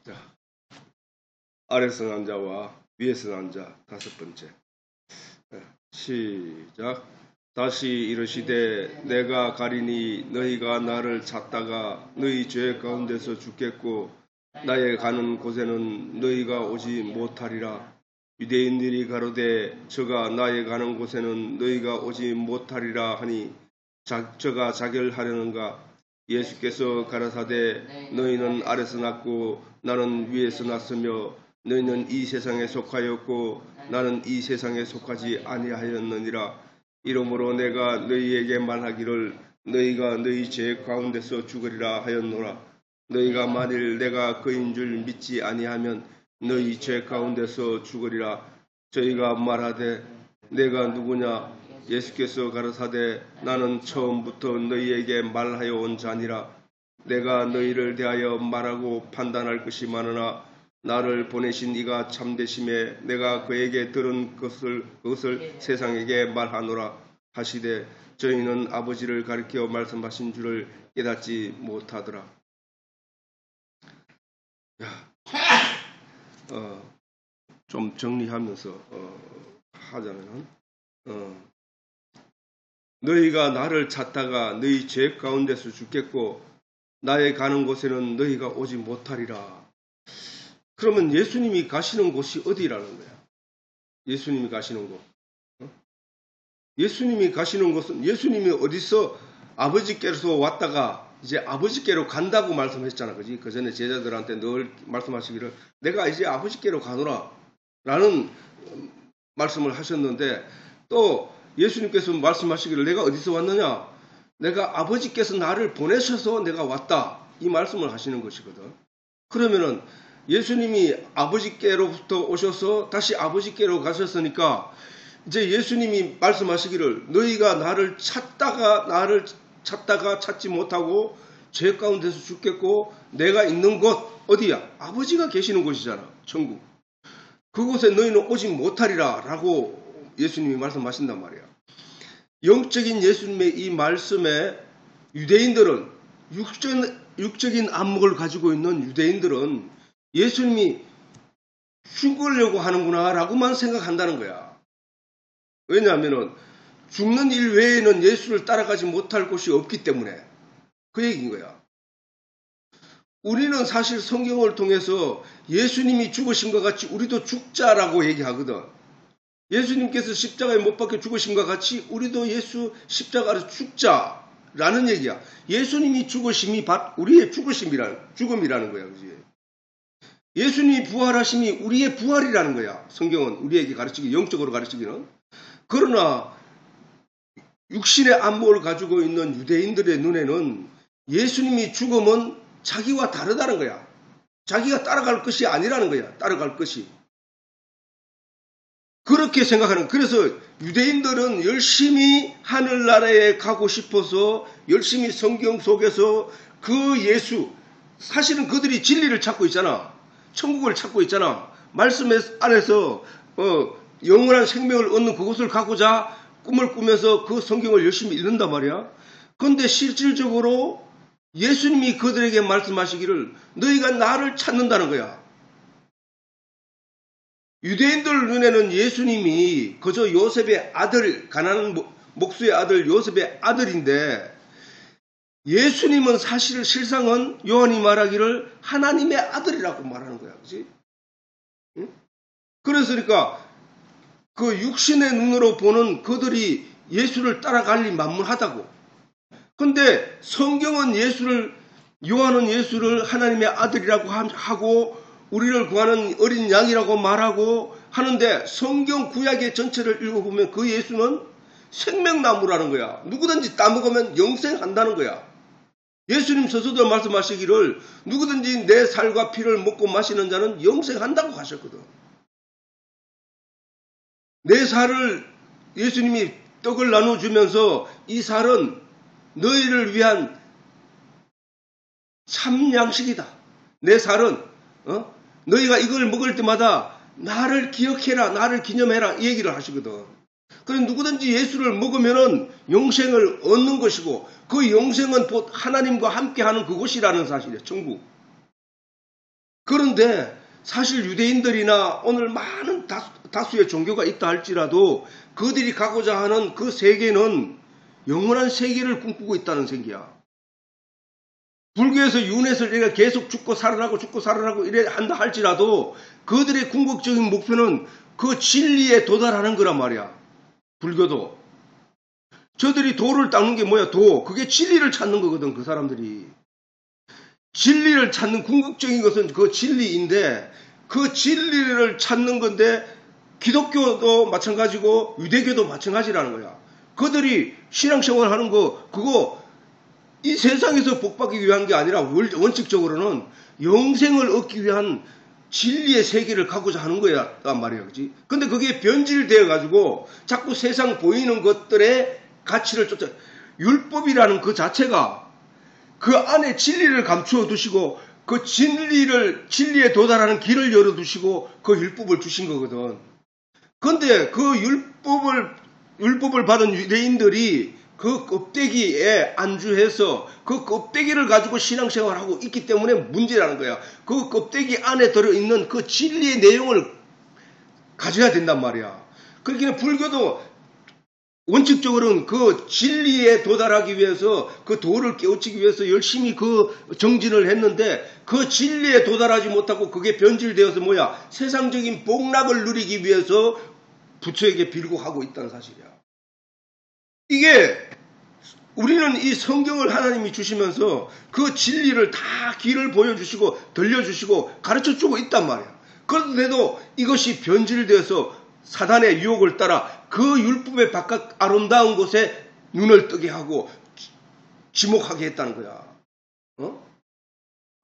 자, 아래서 난 자와 위에서 난 자 다섯 번째. 시작. 다시 이르시되 내가 가리니 너희가 나를 찾다가 너희 죄 가운데서 죽겠고 나의 가는 곳에는 너희가 오지 못하리라. 유대인들이 가로되 저가 나의 가는 곳에는 너희가 오지 못하리라 하니 저가 자결하려는가? 예수께서 가라사대 너희는 아래서 났고 나는 위에서 났으며 너희는 이 세상에 속하였고 나는 이 세상에 속하지 아니하였느니라. 이러므로 내가 너희에게 말하기를 너희가 너희 죄 가운데서 죽으리라 하였노라. 너희가 만일 내가 그인 줄 믿지 아니하면 너희 죄 가운데서 죽으리라. 저희가 말하되 내가 누구냐? 예수께서 가라사대 나는 처음부터 너희에게 말하여 온 자니라. 내가 너희를 대하여 말하고 판단할 것이 많으나 나를 보내신 이가 참되심에 내가 그에게 들은 그것을 세상에게 말하노라 하시되 저희는 아버지를 가리켜 말씀하신 줄을 깨닫지 못하더라. 좀 정리하면서 하자면 너희가 나를 찾다가 너희 죄 가운데서 죽겠고 나의 가는 곳에는 너희가 오지 못하리라. 그러면 예수님이 가시는 곳이 어디라는 거야? 예수님이 가시는 곳. 예수님이 가시는 곳은 예수님이 어디서 아버지께로서 왔다가 이제 아버지께로 간다고 말씀했잖아. 그지? 그 전에 제자들한테 늘 말씀하시기를 내가 이제 아버지께로 가노라 라는 말씀을 하셨는데 또 예수님께서 말씀하시기를 내가 어디서 왔느냐? 내가 아버지께서 나를 보내셔서 내가 왔다. 이 말씀을 하시는 것이거든. 그러면은 예수님이 아버지께로부터 오셔서 다시 아버지께로 가셨으니까 이제 예수님이 말씀하시기를 너희가 나를 찾다가 찾지 못하고 죄 가운데서 죽겠고 내가 있는 곳 어디야? 아버지가 계시는 곳이잖아. 천국. 그곳에 너희는 오지 못하리라 라고 예수님이 말씀하신단 말이야. 영적인 예수님의 이 말씀에 유대인들은 육적인 안목을 가지고 있는 유대인들은 예수님이 죽으려고 하는구나 라고만 생각한다는 거야. 왜냐하면 죽는 일 외에는 예수를 따라가지 못할 곳이 없기 때문에 그 얘기인 거야. 우리는 사실 성경을 통해서 예수님이 죽으심과 같이 우리도 죽자라고 얘기하거든. 예수님께서 십자가에 못 박혀 죽으심과 같이 우리도 예수 십자가로 죽자라는 얘기야. 예수님이 죽으심이 우리의 죽음이라는 거야. 그지? 예수님이 부활하심이 우리의 부활이라는 거야. 성경은 우리에게 가르치기, 영적으로 가르치기는. 그러나 육신의 안목을 가지고 있는 유대인들의 눈에는 예수님이 죽음은 자기와 다르다는 거야. 자기가 따라갈 것이 아니라는 거야. 따라갈 것이. 그렇게 생각하는. 그래서 유대인들은 열심히 하늘나라에 가고 싶어서 열심히 성경 속에서 그 예수, 사실은 그들이 진리를 찾고 있잖아. 천국을 찾고 있잖아. 말씀 안에서 영원한 생명을 얻는 그곳을 가고자 꿈을 꾸면서 그 성경을 열심히 읽는단 말이야. 그런데 실질적으로 예수님이 그들에게 말씀하시기를 너희가 나를 찾는다는 거야. 유대인들 눈에는 예수님이 그저 요셉의 아들, 가난한 목수의 아들 요셉의 아들인데 예수님은 사실 실상은 요한이 말하기를 하나님의 아들이라고 말하는 거야. 그렇지? 응? 그러니까 그 육신의 눈으로 보는 그들이 예수를 따라갈 리 만무하다고. 근데 성경은 요한은 예수를 하나님의 아들이라고 하고 우리를 구하는 어린 양이라고 말하고 하는데 성경 구약의 전체를 읽어보면 그 예수는 생명나무라는 거야. 누구든지 따먹으면 영생한다는 거야. 예수님 스스로 말씀하시기를 누구든지 내 살과 피를 먹고 마시는 자는 영생한다고 하셨거든. 내 살을 예수님이 떡을 나눠주면서 이 살은 너희를 위한 참 양식이다. 내 살은 너희가 이걸 먹을 때마다 나를 기억해라, 나를 기념해라 이 얘기를 하시거든. 그래 누구든지 예수를 먹으면 영생을 얻는 것이고 그 영생은 곧 하나님과 함께하는 그곳이라는 사실이에요. 천국. 그런데 사실 유대인들이나 오늘 많은 다수의 종교가 있다 할지라도 그들이 가고자 하는 그 세계는 영원한 세계를 꿈꾸고 있다는 생기야. 불교에서 윤회설 우리가 계속 죽고 살아나고 이래 한다 할지라도 그들의 궁극적인 목표는 그 진리에 도달하는 거란 말이야. 불교도. 저들이 도를 닦는 게 뭐야? 도. 그게 진리를 찾는 거거든, 그 사람들이. 진리를 찾는 궁극적인 것은 그 진리인데 그 진리를 찾는 건데 기독교도 마찬가지고 유대교도 마찬가지라는 거야. 그들이 신앙생활 하는 거 그거 이 세상에서 복받기 위한 게 아니라 원칙적으로는 영생을 얻기 위한 진리의 세계를 가고자 하는 거란 말이야. 그치? 근데 그게 변질되어 가지고 자꾸 세상 보이는 것들의 가치를 쫓아 율법이라는 그 자체가 그 안에 진리를 감추어 두시고 그 진리에 도달하는 길을 열어 두시고 그 율법을 주신 거거든. 근데 그 율법을 받은 유대인들이 그 껍데기에 안주해서 그 껍데기를 가지고 신앙생활을 하고 있기 때문에 문제라는 거야. 그 껍데기 안에 들어있는 그 진리의 내용을 가져야 된단 말이야. 그러니까 불교도 원칙적으로는 그 진리에 도달하기 위해서 그 도를 깨우치기 위해서 열심히 그 정진을 했는데 그 진리에 도달하지 못하고 그게 변질되어서 뭐야? 세상적인 복락을 누리기 위해서 부처에게 빌고 하고 있다는 사실이야. 이게 우리는 이 성경을 하나님이 주시면서 그 진리를 다 길을 보여주시고 들려주시고 가르쳐주고 있단 말이야. 그런데도 이것이 변질되어서 사단의 유혹을 따라 그 율법의 바깥 아름다운 곳에 눈을 뜨게 하고 지목하게 했다는 거야.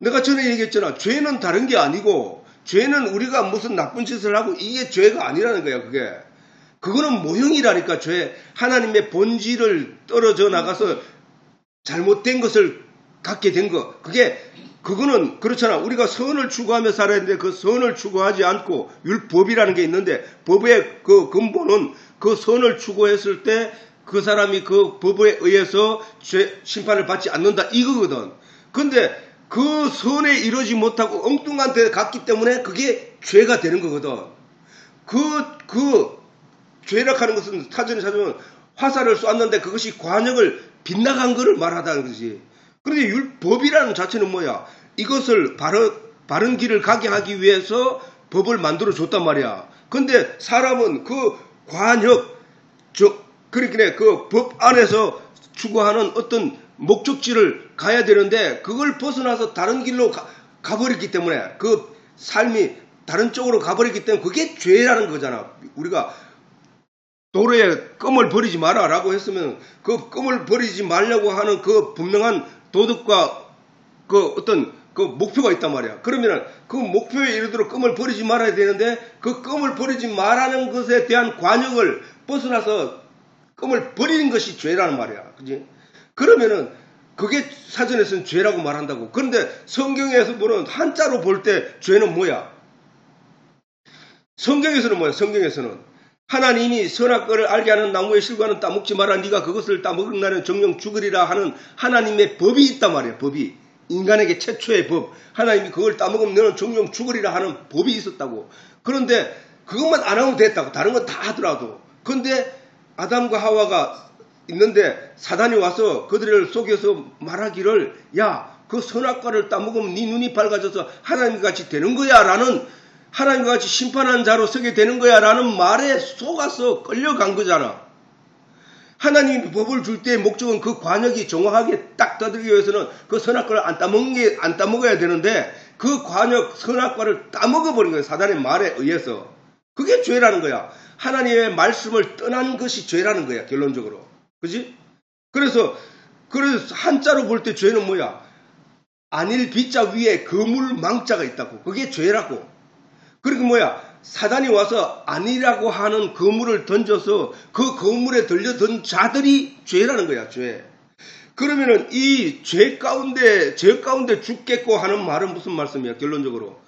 내가 전에 얘기했잖아. 죄는 다른 게 아니고 죄는 우리가 무슨 나쁜 짓을 하고 이게 죄가 아니라는 거야. 그거는 모형이라니까. 죄. 하나님의 본질을 떨어져 나가서 잘못된 것을 갖게 된 거. 그거는 그렇잖아. 우리가 선을 추구하며 살아야 되는데 그 선을 추구하지 않고 율법이라는 게 있는데 법의 그 근본은 그 선을 추구했을 때 그 사람이 그 법에 의해서 심판을 받지 않는다 이거거든. 근데 그 선에 이르지 못하고 엉뚱한 데 갔기 때문에 그게 죄가 되는 거거든. 죄락하는 것은 사전에 찾으면 화살을 쏘았는데 그것이 관역을 빗나간 것을 말하다는 거지. 그런데 율법이라는 자체는 뭐야? 이것을 바른 길을 가게 하기 위해서 법을 만들어 줬단 말이야. 근데 사람은 그 관역, 그러니까 그 법 안에서 추구하는 어떤 목적지를 가야 되는데 그걸 벗어나서 다른 길로 가버렸기 때문에 그 삶이 다른 쪽으로 가버렸기 때문에 그게 죄라는 거잖아. 우리가 도로에 껌을 버리지 마라 라고 했으면 그 껌을 버리지 말라고 하는 그 분명한 도덕과 그 어떤 그 목표가 있단 말이야. 그러면 그 목표에 이르도록 껌을 버리지 말아야 되는데 그 껌을 버리지 말라는 것에 대한 관역을 벗어나서 껌을 버리는 것이 죄라는 말이야. 그지? 그러면은 그게 사전에서는 죄라고 말한다고. 그런데 성경에서 보는 한자로 볼 때 죄는 뭐야? 성경에서는 뭐야? 성경에서는 하나님이 선악과를 알게 하는 나무의 실과는 따먹지 마라. 네가 그것을 따먹은 날은 정령 죽으리라 하는 하나님의 법이 있단 말이야. 법이. 인간에게 최초의 법. 하나님이 그걸 따먹으면 너는 정령 죽으리라 하는 법이 있었다고. 그런데 그것만 안 하면 됐다고. 다른 건 다 하더라도. 그런데 아담과 하와가 있는데 사단이 와서 그들을 속여서 말하기를 야, 그 선악과를 따먹으면 네 눈이 밝아져서 하나님같이 되는 거야 라는 하나님과 같이 심판한 자로 서게 되는 거야 라는 말에 속아서 끌려간 거잖아. 하나님이 법을 줄 때의 목적은 그 관역이 정확하게 딱 떠들기 위해서는 그 선악과를 안 따먹어야 되는데 그 관역 선악과를 따먹어버린 거예요. 사단의 말에 의해서. 그게 죄라는 거야. 하나님의 말씀을 떠난 것이 죄라는 거야. 결론적으로. 그지? 그래서 한자로 볼 때 죄는 뭐야? 안일 비자 위에 거물 망자가 있다고. 그게 죄라고. 그리고 뭐야? 사단이 와서 아니라고 하는 거물을 던져서 그 거물에 들려든 자들이 죄라는 거야. 죄. 그러면은 이 죄 가운데 죽겠고 하는 말은 무슨 말씀이야? 결론적으로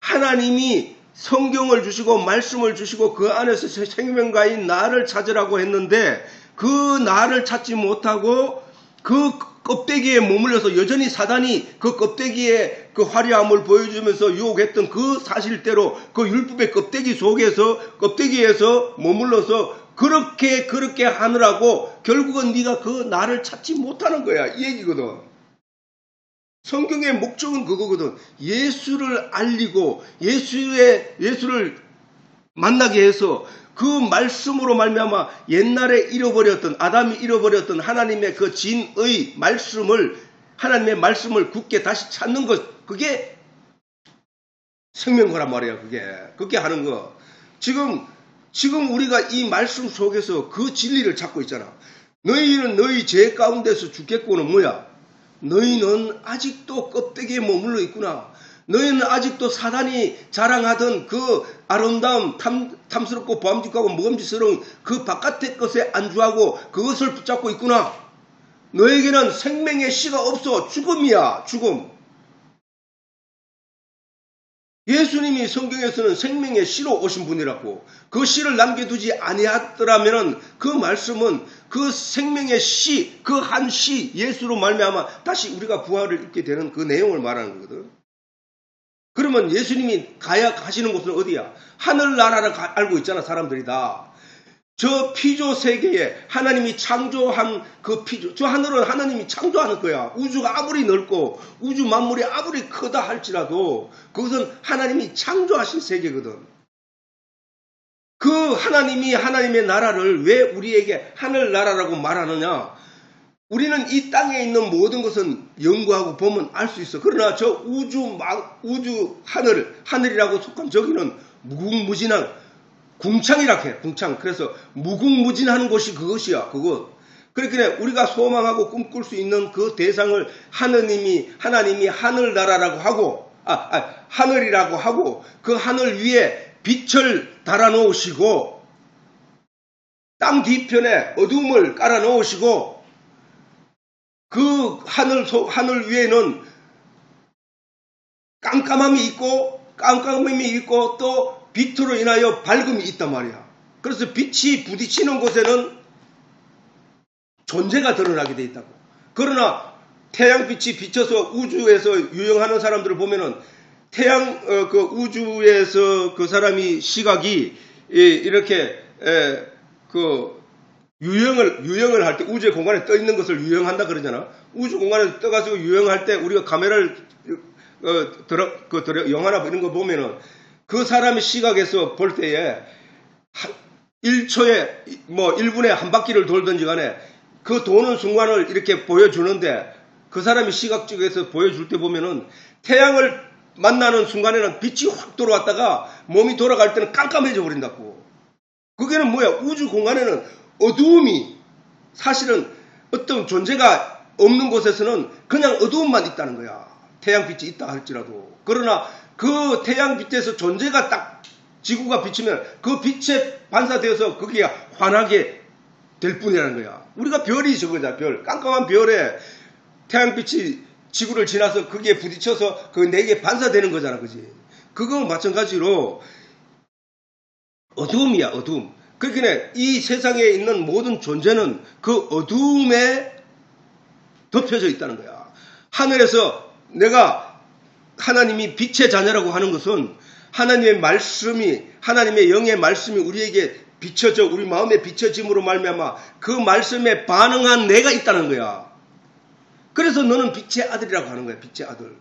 하나님이 성경을 주시고 말씀을 주시고 그 안에서 생명가인 나를 찾으라고 했는데 그 나를 찾지 못하고 그 껍데기에 머물러서 여전히 사단이 그 껍데기에 그 화려함을 보여주면서 유혹했던 그 사실대로 그 율법의 껍데기에서 머물러서 그렇게 하느라고 결국은 네가 그 나를 찾지 못하는 거야. 이 얘기거든. 성경의 목적은 그거거든. 예수를 알리고 예수를 만나게 해서 그 말씀으로 말미암아 옛날에 아담이 잃어버렸던 하나님의 그 진의 말씀을, 하나님의 말씀을 굳게 다시 찾는 것, 그게 생명거란 말이야. 그게 하는 거. 지금 우리가 이 말씀 속에서 그 진리를 찾고 있잖아. 너희는 너희 죄 가운데서 죽겠고는 뭐야? 너희는 아직도 껍데기에 머물러 있구나. 너희는 아직도 사단이 자랑하던 그 아름다움, 탐스럽고 보암직하고 먹음직스러운 그 바깥의 것에 안주하고 그것을 붙잡고 있구나. 너에게는 생명의 씨가 없어. 죽음이야. 죽음. 예수님이 성경에서는 생명의 씨로 오신 분이라고. 그 씨를 남겨두지 아니하더라면 그 말씀은 그 생명의 씨, 그 한 씨, 예수로 말미암아 다시 우리가 부활을 입게 되는 그 내용을 말하는 거거든. 그러면 예수님이 가시는 곳은 어디야? 하늘나라를 알고 있잖아, 사람들이 다. 저 피조 세계에 하나님이 창조한 그 피조, 저 하늘은 하나님이 창조하는 거야. 우주가 아무리 넓고 우주 만물이 아무리 크다 할지라도 그것은 하나님이 창조하신 세계거든. 그 하나님이 하나님의 나라를 왜 우리에게 하늘나라라고 말하느냐? 우리는 이 땅에 있는 모든 것은 연구하고 보면 알 수 있어. 그러나 저 하늘이라고 속한 저기는 무궁무진한 궁창이라고 해. 궁창. 그래서 무궁무진한 곳이 그것이야. 그것. 그러니까 우리가 소망하고 꿈꿀 수 있는 그 대상을 하나님이 하늘나라라고 하고, 하늘이라고 하고, 그 하늘 위에 빛을 달아 놓으시고, 땅 뒤편에 어둠을 깔아 놓으시고, 그 하늘 위에는 깜깜함이 있고 또 빛으로 인하여 밝음이 있단 말이야. 그래서 빛이 부딪히는 곳에는 존재가 드러나게 돼 있다고. 그러나 태양빛이 비쳐서 우주에서 유영하는 사람들을 보면은 그 우주에서 그 사람이 시각이 이렇게 유영을 할 때 우주의 공간에 떠 있는 것을 유영한다 그러잖아. 우주 공간에 떠가지고 유영할 때 우리가 카메라를 영화나 이런 거 보면은 그 사람의 시각에서 볼 때에 1초에 1분에 한 바퀴를 돌든지 간에 그 도는 순간을 이렇게 보여주는데 그 사람이 시각 쪽에서 보여줄 때 보면은 태양을 만나는 순간에는 빛이 확 들어왔다가 몸이 돌아갈 때는 깜깜해져 버린다고. 그게는 뭐야? 우주 공간에는 어두움이 사실은 어떤 존재가 없는 곳에서는 그냥 어두움만 있다는 거야. 태양빛이 있다 할지라도. 그러나 그 태양빛에서 존재가 딱 지구가 비치면 그 빛에 반사되어서 거기에 환하게 될 뿐이라는 거야. 우리가 별이 저거잖아. 별. 깜깜한 별에 태양빛이 지구를 지나서 거기에 부딪혀서 그 내게 반사되는 거잖아. 그지? 그거 마찬가지로 어두움이야. 어두움. 그러니까 이 세상에 있는 모든 존재는 그 어두움에 덮여져 있다는 거야. 하늘에서 내가 하나님이 빛의 자녀라고 하는 것은 하나님의 영의 말씀이 우리에게 비춰져 우리 마음에 비춰짐으로 말미암아 그 말씀에 반응한 내가 있다는 거야. 그래서 너는 빛의 아들이라고 하는 거야. 빛의 아들.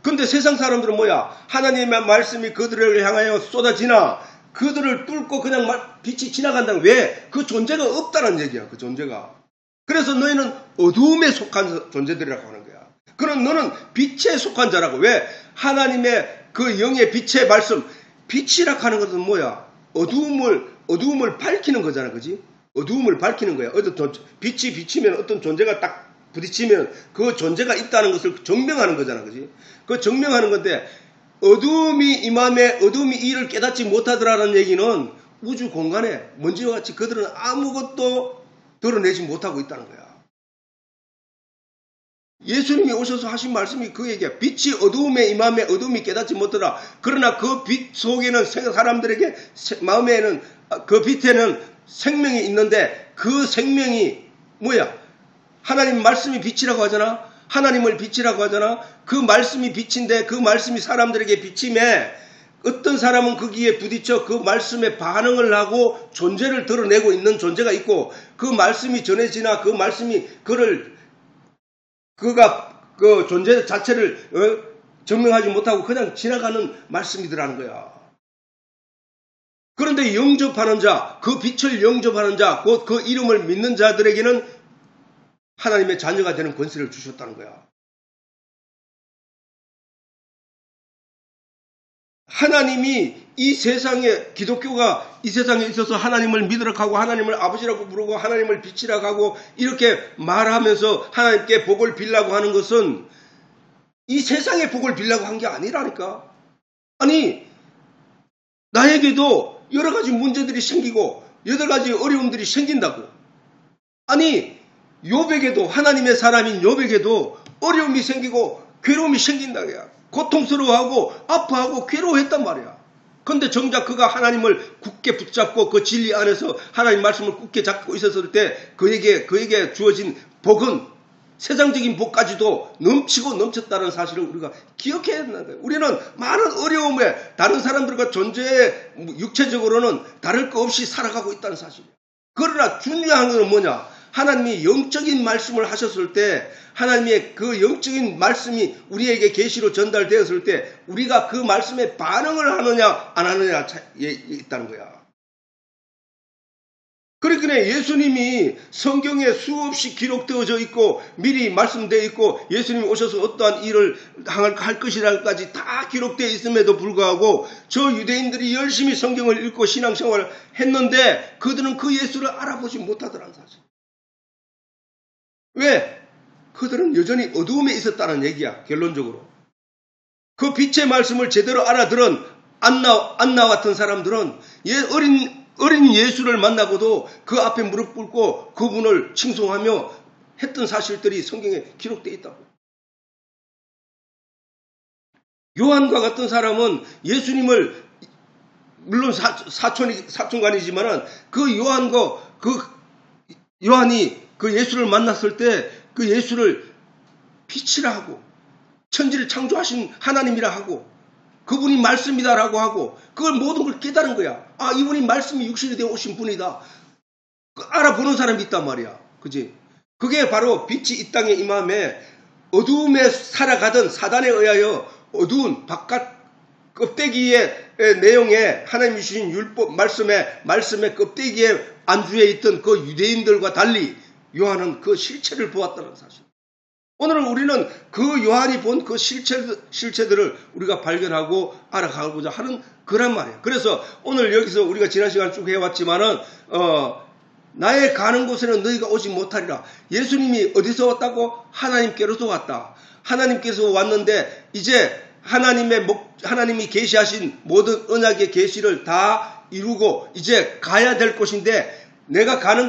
근데 세상 사람들은 뭐야? 하나님의 말씀이 그들을 향하여 쏟아지나 그들을 뚫고 그냥 빛이 지나간다는 왜? 그 존재가 없다는 얘기야. 그 존재가. 그래서 너희는 어두움에 속한 존재들이라고 하는 거야. 그럼 너는 빛에 속한 자라고. 왜? 하나님의 그 영의 빛의 말씀. 빛이라고 하는 것은 뭐야? 어두움을 밝히는 거잖아. 그지? 어두움을 밝히는 거야. 빛이 비치면 어떤 존재가 딱 부딪히면 그 존재가 있다는 것을 증명하는 거잖아. 그지? 그 증명하는 건데 어두움이 임함에 어두움이 이를 깨닫지 못하더라는 얘기는 우주 공간에 먼지와 같이 그들은 아무것도 드러내지 못하고 있다는 거야. 예수님이 오셔서 하신 말씀이 그 얘기야. 빛이 어두움에 임함에 어두움이 깨닫지 못하더라. 그러나 그 빛 속에는 사람들에게 마음에는 그 빛에는 생명이 있는데 그 생명이 뭐야? 하나님 말씀이 빛이라고 하잖아. 하나님을 빛이라고 하잖아. 그 말씀이 빛인데 그 말씀이 사람들에게 비침에 어떤 사람은 거기에 부딪혀 그 말씀에 반응을 하고 존재를 드러내고 있는 존재가 있고 그 말씀이 전해지나 그 말씀이 그가 그 존재 자체를 증명하지 못하고 그냥 지나가는 말씀이더라는 거야. 그런데 영접하는 자, 그 빛을 영접하는 자, 곧 그 이름을 믿는 자들에게는 하나님의 자녀가 되는 권세를 주셨다는 거야. 하나님이 이 세상에, 기독교가 이 세상에 있어서 하나님을 믿으라고 하고 하나님을 아버지라고 부르고 하나님을 빛이라고 하고 이렇게 말하면서 하나님께 복을 빌라고 하는 것은 이 세상의 복을 빌라고 한 게 아니라니까. 아니, 나에게도 여러 가지 문제들이 생기고 여러 가지 어려움들이 생긴다고. 아니, 욥에게도, 하나님의 사람인 욥에게도 어려움이 생기고 괴로움이 생긴다고야. 고통스러워하고 아파하고 괴로워했단 말이야. 그런데 정작 그가 하나님을 굳게 붙잡고 그 진리 안에서 하나님 말씀을 굳게 잡고 있었을 때 그에게 주어진 복은 세상적인 복까지도 넘치고 넘쳤다는 사실을 우리가 기억해야 된다는 거예요. 우리는 많은 어려움에 다른 사람들과 존재에 육체적으로는 다를 것 없이 살아가고 있다는 사실이에요. 그러나 중요한 건 뭐냐? 하나님이 영적인 말씀을 하셨을 때 하나님의 그 영적인 말씀이 우리에게 계시로 전달되었을 때 우리가 그 말씀에 반응을 하느냐 안 하느냐 있다는 거야. 그러니까 예수님이 성경에 수없이 기록되어져 있고 미리 말씀되어 있고 예수님이 오셔서 어떠한 일을 할 것이라까지 다 기록되어 있음에도 불구하고 저 유대인들이 열심히 성경을 읽고 신앙생활을 했는데 그들은 그 예수를 알아보지 못하더라는 사실. 왜? 그들은 여전히 어두움에 있었다는 얘기야. 결론적으로. 그 빛의 말씀을 제대로 알아들은 안나 같은 사람들은 어린 예수를 만나고도 그 앞에 무릎 꿇고 그분을 칭송하며 했던 사실들이 성경에 기록되어 있다고. 요한과 같은 사람은 예수님을 물론 사촌간이지만은 그 요한이 그 예수를 만났을 때 그 예수를 빛이라 하고 천지를 창조하신 하나님이라 하고 그분이 말씀이다라고 하고 그걸 모든 걸 깨달은 거야. 아, 이분이 말씀이 육신이 되어 오신 분이다. 알아보는 사람이 있단 말이야. 그지? 그게 바로 빛이 이 땅에 임함에 어두움에 살아가던 사단에 의하여 어두운 바깥 껍데기의 내용에 하나님이 주신 율법 말씀의 껍데기에 안주해 있던 그 유대인들과 달리 요한은 그 실체를 보았다는 사실. 오늘은 우리는 그 요한이 본 그 실체들을 우리가 발견하고 알아가고자 하는 거란 말이에요. 그래서 오늘 여기서 우리가 지난 시간 쭉 해왔지만은 나의 가는 곳에는 너희가 오지 못하리라. 예수님이 어디서 왔다고? 하나님께로서 왔다. 하나님께서 왔는데 이제 하나님이 계시하신 모든 언약의 계시를 다 이루고 이제 가야 될 곳인데 내가 가는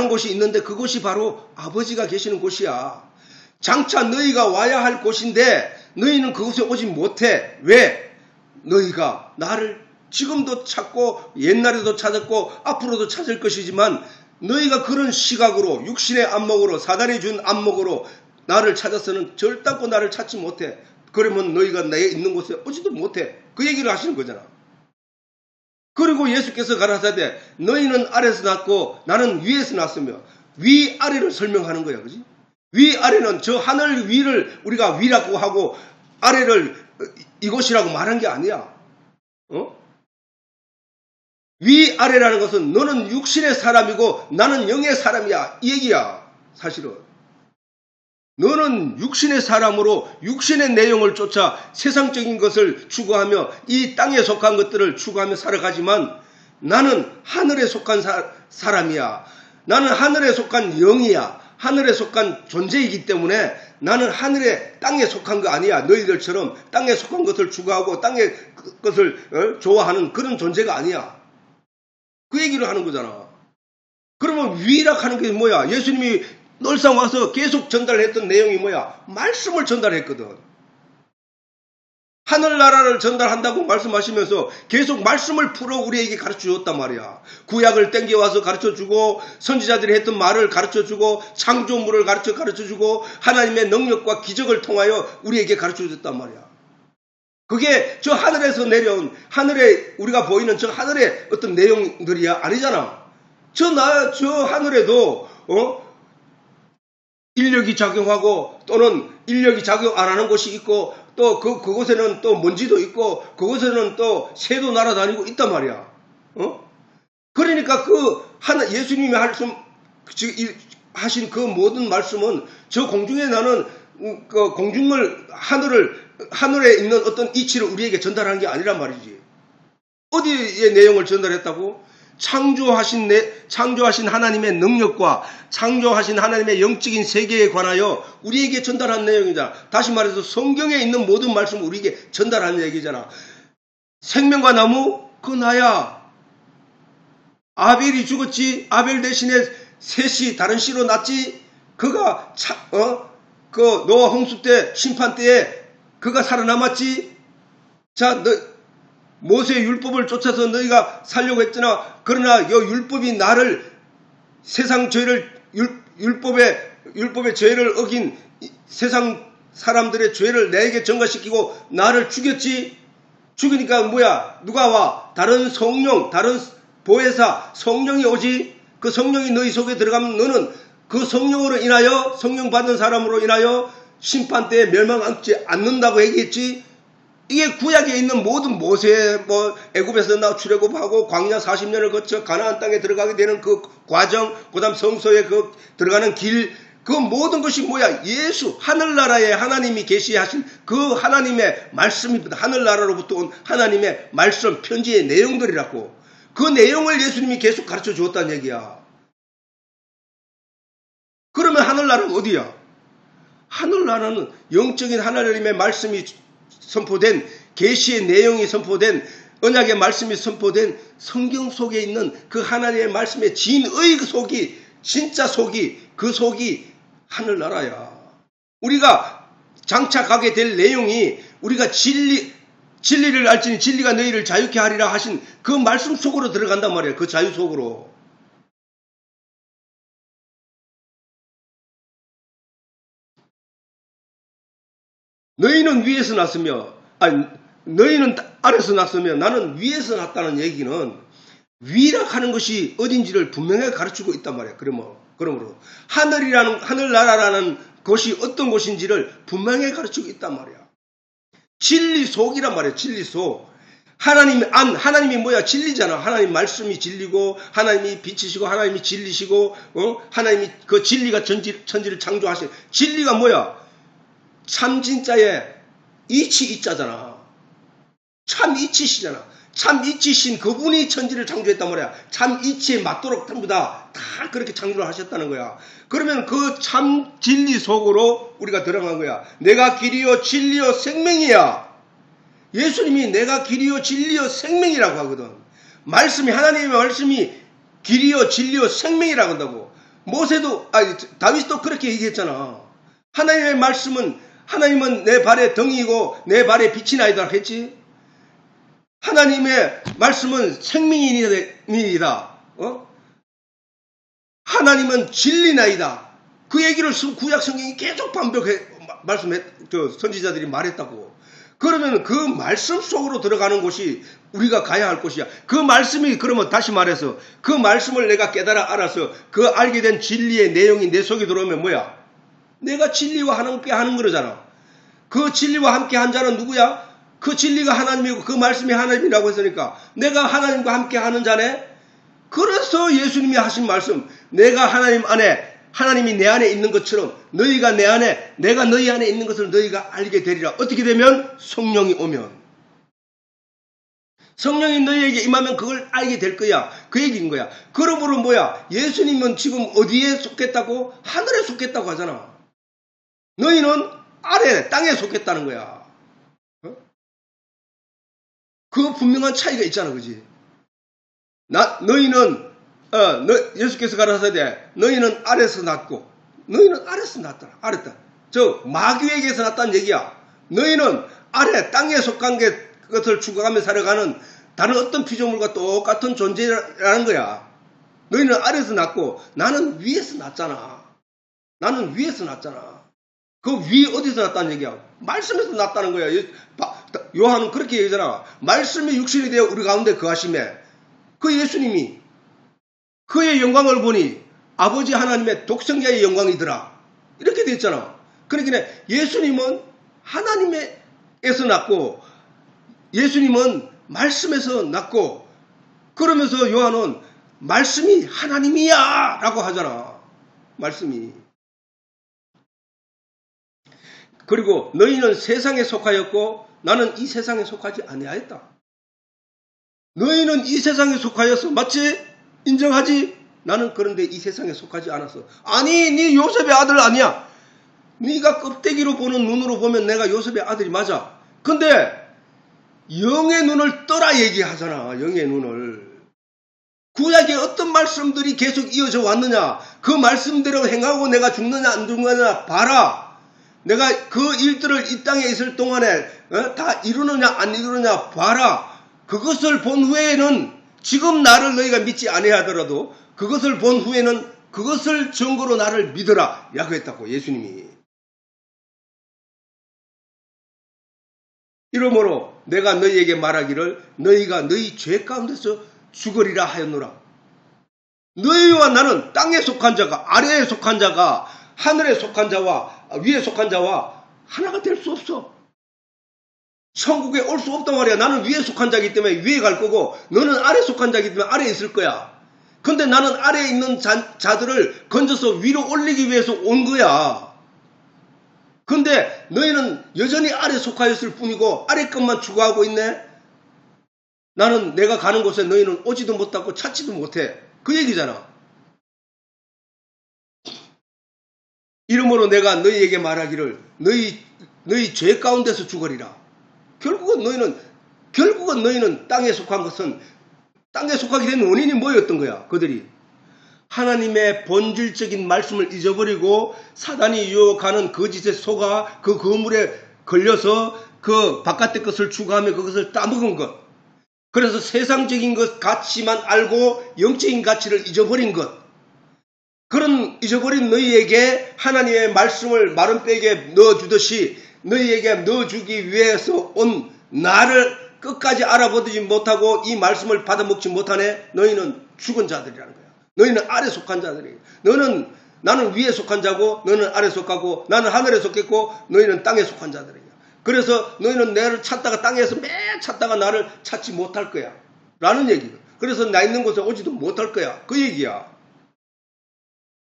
곳이 있는데 그곳이 바로 아버지가 계시는 곳이야. 장차 너희가 와야 할 곳인데 너희는 그곳에 오지 못해. 왜? 너희가 나를 지금도 찾고 옛날에도 찾았고 앞으로도 찾을 것이지만 너희가 그런 시각으로 육신의 안목으로 사단이 준 안목으로 나를 찾아서는 절단코 나를 찾지 못해. 그러면 너희가 내 있는 곳에 오지도 못해. 그 얘기를 하시는 거잖아. 그리고 예수께서 가라사대 너희는 아래에서 났고 나는 위에서 났으며 위아래를 설명하는 거야. 그지? 위아래는 저 하늘 위를 우리가 위라고 하고 아래를 이곳이라고 말한 게 아니야. 위아래라는 것은 너는 육신의 사람이고 나는 영의 사람이야. 이 얘기야. 사실은. 너는 육신의 사람으로 육신의 내용을 쫓아 세상적인 것을 추구하며 이 땅에 속한 것들을 추구하며 살아가지만 나는 하늘에 속한 사람이야. 나는 하늘에 속한 영이야. 하늘에 속한 존재이기 때문에 나는 땅에 속한 거 아니야. 너희들처럼 땅에 속한 것을 추구하고 땅의 것을 좋아하는 그런 존재가 아니야. 그 얘기를 하는 거잖아. 그러면 위락하는 게 뭐야? 예수님이 늘상 와서 계속 전달했던 내용이 뭐야? 말씀을 전달했거든. 하늘나라를 전달한다고 말씀하시면서 계속 말씀을 풀어 우리에게 가르쳐 줬단 말이야. 구약을 땡겨와서 가르쳐 주고, 선지자들이 했던 말을 가르쳐 주고, 창조물을 가르쳐 주고, 하나님의 능력과 기적을 통하여 우리에게 가르쳐 줬단 말이야. 그게 저 하늘에서 내려온, 하늘에 우리가 보이는 저 하늘의 어떤 내용들이야 아니잖아. 저 하늘에도 인력이 작용하고 또는 인력이 작용 안 하는 곳이 있고, 또 그곳에는 또 먼지도 있고, 그곳에는 또 새도 날아다니고 있단 말이야. 그러니까 예수님이 하신 그 모든 말씀은 저 공중에 나는 그 공중을 하늘에 있는 어떤 이치를 우리에게 전달한 게 아니란 말이지. 어디에 내용을 전달했다고? 창조하신 하나님의 능력과 창조하신 하나님의 영적인 세계에 관하여 우리에게 전달한 내용이잖아. 다시 말해서 성경에 있는 모든 말씀을 우리에게 전달한 얘기잖아. 생명과 나무, 그거 나야. 아벨이 죽었지. 아벨 대신에 셋이 다른 씨로 났지. 그가 노아 홍수 때 심판 때에 그가 살아남았지. 자, 모세의 율법을 쫓아서 너희가 살려고 했잖아. 그러나 이 율법이 나를 세상 죄를 율법의 죄를 어긴 세상 사람들의 죄를 내게 전가시키고 나를 죽였지. 죽이니까 뭐야? 누가 와? 다른 성령, 다른 보혜사 성령이 오지. 그 성령이 너희 속에 들어가면 너는 그 성령으로 인하여, 성령 받는 사람으로 인하여 심판 때에 멸망하지 않는다고 얘기했지. 이게 구약에 있는 모든 모세, 애굽에서 나 출애굽하고 광야 40년을 거쳐 가나안 땅에 들어가게 되는 그 과정, 그다음 성소에 들어가는 길, 그 모든 것이 뭐야? 예수, 하늘나라에 하나님이 계시하신 그 하나님의 말씀입니다. 하늘나라로부터 온 하나님의 말씀, 편지의 내용들이라고. 그 내용을 예수님이 계속 가르쳐 주었다는 얘기야. 그러면 하늘나라는 어디야? 하늘나라는 영적인 하나님의 말씀이 선포된, 계시의 내용이 선포된, 언약의 말씀이 선포된 성경 속에 있는 그 하나님의 말씀의 진의 속이, 진짜 속이, 그 속이 하늘나라야. 우리가 장차 가게 될 내용이, 우리가 진리를 알지니 진리가 너희를 자유케 하리라 하신 그 말씀 속으로 들어간단 말이야. 그 자유 속으로. 너희는 위에서 났으며, 너희는 아래서 났으며 나는 위에서 났다는 얘기는 위락하는 것이 어딘지를 분명하게 가르치고 있단 말이야. 그러므로 하늘나라라는 것이 어떤 곳인지를 분명하게 가르치고 있단 말이야. 진리속이란 말이야. 진리속. 하나님이 뭐야? 진리잖아. 하나님 말씀이 진리고, 하나님이 빛이시고, 하나님이 진리시고, 하나님이 그 진리가 천지를 창조하신 진리가 뭐야? 참 진짜에 이치 이자잖아. 참 이치시잖아. 참 이치신 그분이 천지를 창조했단 말이야. 참 이치에 맞도록 전부 다 그렇게 창조를 하셨다는 거야. 그러면 그 참 진리 속으로 우리가 들어간 거야. 내가 길이요 진리요 생명이야. 예수님이 내가 길이요 진리요 생명이라고 하거든. 하나님의 말씀이 길이요 진리요 생명이라고 한다고. 다윗도 그렇게 얘기했잖아. 하나님은 내 발의 덩이이고 내 발의 빛이나이다 했지. 하나님의 말씀은 생명이니이다. 하나님은 진리나이다. 그 얘기를 구약 성경이 계속 선지자들이 말했다고. 그러면 그 말씀 속으로 들어가는 곳이 우리가 가야 할 곳이야. 그 말씀이, 그러면 다시 말해서 그 말씀을 내가 깨달아 알아서 그 알게 된 진리의 내용이 내 속에 들어오면 뭐야? 내가 진리와 함께 하는 거잖아. 그 진리와 함께 한 자는 누구야? 그 진리가 하나님이고 그 말씀이 하나님이라고 했으니까 내가 하나님과 함께 하는 자네. 그래서 예수님이 하신 말씀, 내가 하나님 안에, 하나님이 내 안에 있는 것처럼 너희가 내 안에, 내가 너희 안에 있는 것을 너희가 알게 되리라. 어떻게 되면? 성령이 오면. 성령이 너희에게 임하면 그걸 알게 될 거야. 그 얘기인 거야. 그러므로 뭐야? 예수님은 지금 어디에 속했다고? 하늘에 속했다고 하잖아. 너희는 아래, 땅에 속했다는 거야. 그 분명한 차이가 있잖아, 그지? 예수께서 가라사대, 너희는 아래서 났고, 너희는 아래서 났다. 저 마귀에게서 났다는 얘기야. 너희는 아래 땅에 속한 것을 추구하며 살아가는 다른 어떤 피조물과 똑같은 존재라는 거야. 너희는 아래에서 났고 나는 위에서 났잖아. 나는 위에서 났잖아. 그 위 어디서 났다는 얘기야? 말씀에서 났다는 거야. 요한은 그렇게 얘기하잖아. 말씀이 육신이 되어 우리 가운데 거하심에 그 예수님이 그의 영광을 보니 아버지 하나님의 독생자의 영광이더라. 이렇게 돼 있잖아. 그러니까 예수님은 하나님에서 났고 예수님은 말씀에서 났고 그러면서 요한은 말씀이 하나님이야 라고 하잖아. 말씀이. 그리고 너희는 세상에 속하였고 나는 이 세상에 속하지 아니하였다. 너희는 이 세상에 속하여서 맞지? 인정하지? 나는 그런데 이 세상에 속하지 않았어. 아니, 네 요셉의 아들 아니야. 네가 껍데기로 보는 눈으로 보면 내가 요셉의 아들이 맞아. 근데 영의 눈을 떠라 얘기하잖아. 영의 눈을. 구약에 어떤 말씀들이 계속 이어져 왔느냐. 그 말씀대로 행하고 내가 죽느냐 안 죽느냐 봐라. 내가 그 일들을 이 땅에 있을 동안에 다 이루느냐 안 이루느냐 봐라. 그것을 본 후에는 지금 나를 너희가 믿지 아니하더라도 그것을 본 후에는 그것을 증거로 나를 믿어라 라고 했다고 예수님이. 이러므로 내가 너희에게 말하기를 너희가 너희 죄 가운데서 죽으리라 하였노라. 너희와 나는 땅에 속한 자가 아래에 속한 자가 하늘에 속한 자와 위에 속한 자와 하나가 될 수 없어. 천국에 올 수 없단 말이야. 나는 위에 속한 자이기 때문에 위에 갈 거고 너는 아래 속한 자이기 때문에 아래에 있을 거야. 근데 나는 아래에 있는 자들을 건져서 위로 올리기 위해서 온 거야. 근데 너희는 여전히 아래 속하였을 뿐이고 아래 것만 추구하고 있네. 나는 내가 가는 곳에 너희는 오지도 못하고 찾지도 못해. 그 얘기잖아. 이러므로 내가 너희에게 말하기를 너희 죄 가운데서 죽으리라. 결국은 너희는 땅에 속한 것은 땅에 속하게 된 원인이 뭐였던 거야? 그들이 하나님의 본질적인 말씀을 잊어버리고 사단이 유혹하는 거짓에 속아 그 거물에 걸려서 그 바깥의 것을 추구하며 그것을 따먹은 것. 그래서 세상적인 것 가치만 알고 영적인 가치를 잊어버린 것. 그런 잊어버린 너희에게 하나님의 말씀을 마른 백에 넣어주듯이 너희에게 넣어주기 위해서 온 나를 끝까지 알아보지 못하고 이 말씀을 받아먹지 못하네. 너희는 죽은 자들이라는 거야. 너희는 아래 속한 자들이에요. 나는 위에 속한 자고 너는 아래 속하고 나는 하늘에 속했고 너희는 땅에 속한 자들이에요. 그래서 너희는 나를 찾다가 땅에서 매 찾다가 나를 찾지 못할 거야. 라는 얘기예요. 그래서 나 있는 곳에 오지도 못할 거야. 그 얘기야.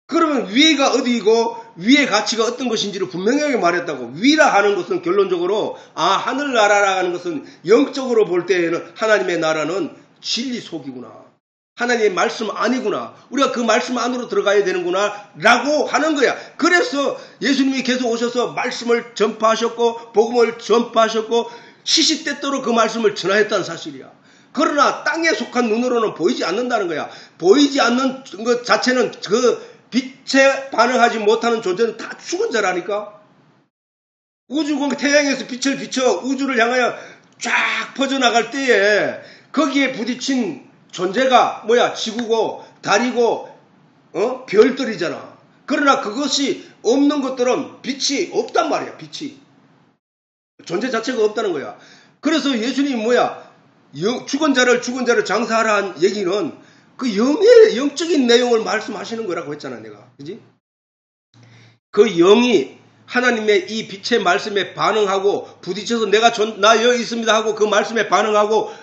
그러면 위가 어디이고 위의 가치가 어떤 것인지를 분명하게 말했다고. 위라 하는 것은 결론적으로 하늘나라라 하는 것은 영적으로 볼 때에는 하나님의 나라는 진리 속이구나. 하나님의 말씀 아니구나. 우리가 그 말씀 안으로 들어가야 되는구나 라고 하는 거야. 그래서 예수님이 계속 오셔서 말씀을 전파하셨고 복음을 전파하셨고 시시때때로 그 말씀을 전하였다는 사실이야. 그러나 땅에 속한 눈으로는 보이지 않는다는 거야. 보이지 않는 것 자체는 그 빛에 반응하지 못하는 존재는 다 죽은 자라니까. 우주공 태양에서 빛을 비춰 우주를 향하여 쫙 퍼져나갈 때에 거기에 부딪힌 존재가 뭐야? 지구고 달이고 별들이잖아. 그러나 그것이 없는 것들은 빛이 없단 말이야. 빛이. 존재 자체가 없다는 거야. 그래서 예수님이 뭐야? 죽은 자를 장사하라는 얘기는 그 영적인 내용을 말씀하시는 거라고 했잖아, 내가. 그지? 그 영이 하나님의 이 빛의 말씀에 반응하고 부딪혀서 나 여기 있습니다 하고 그 말씀에 반응하고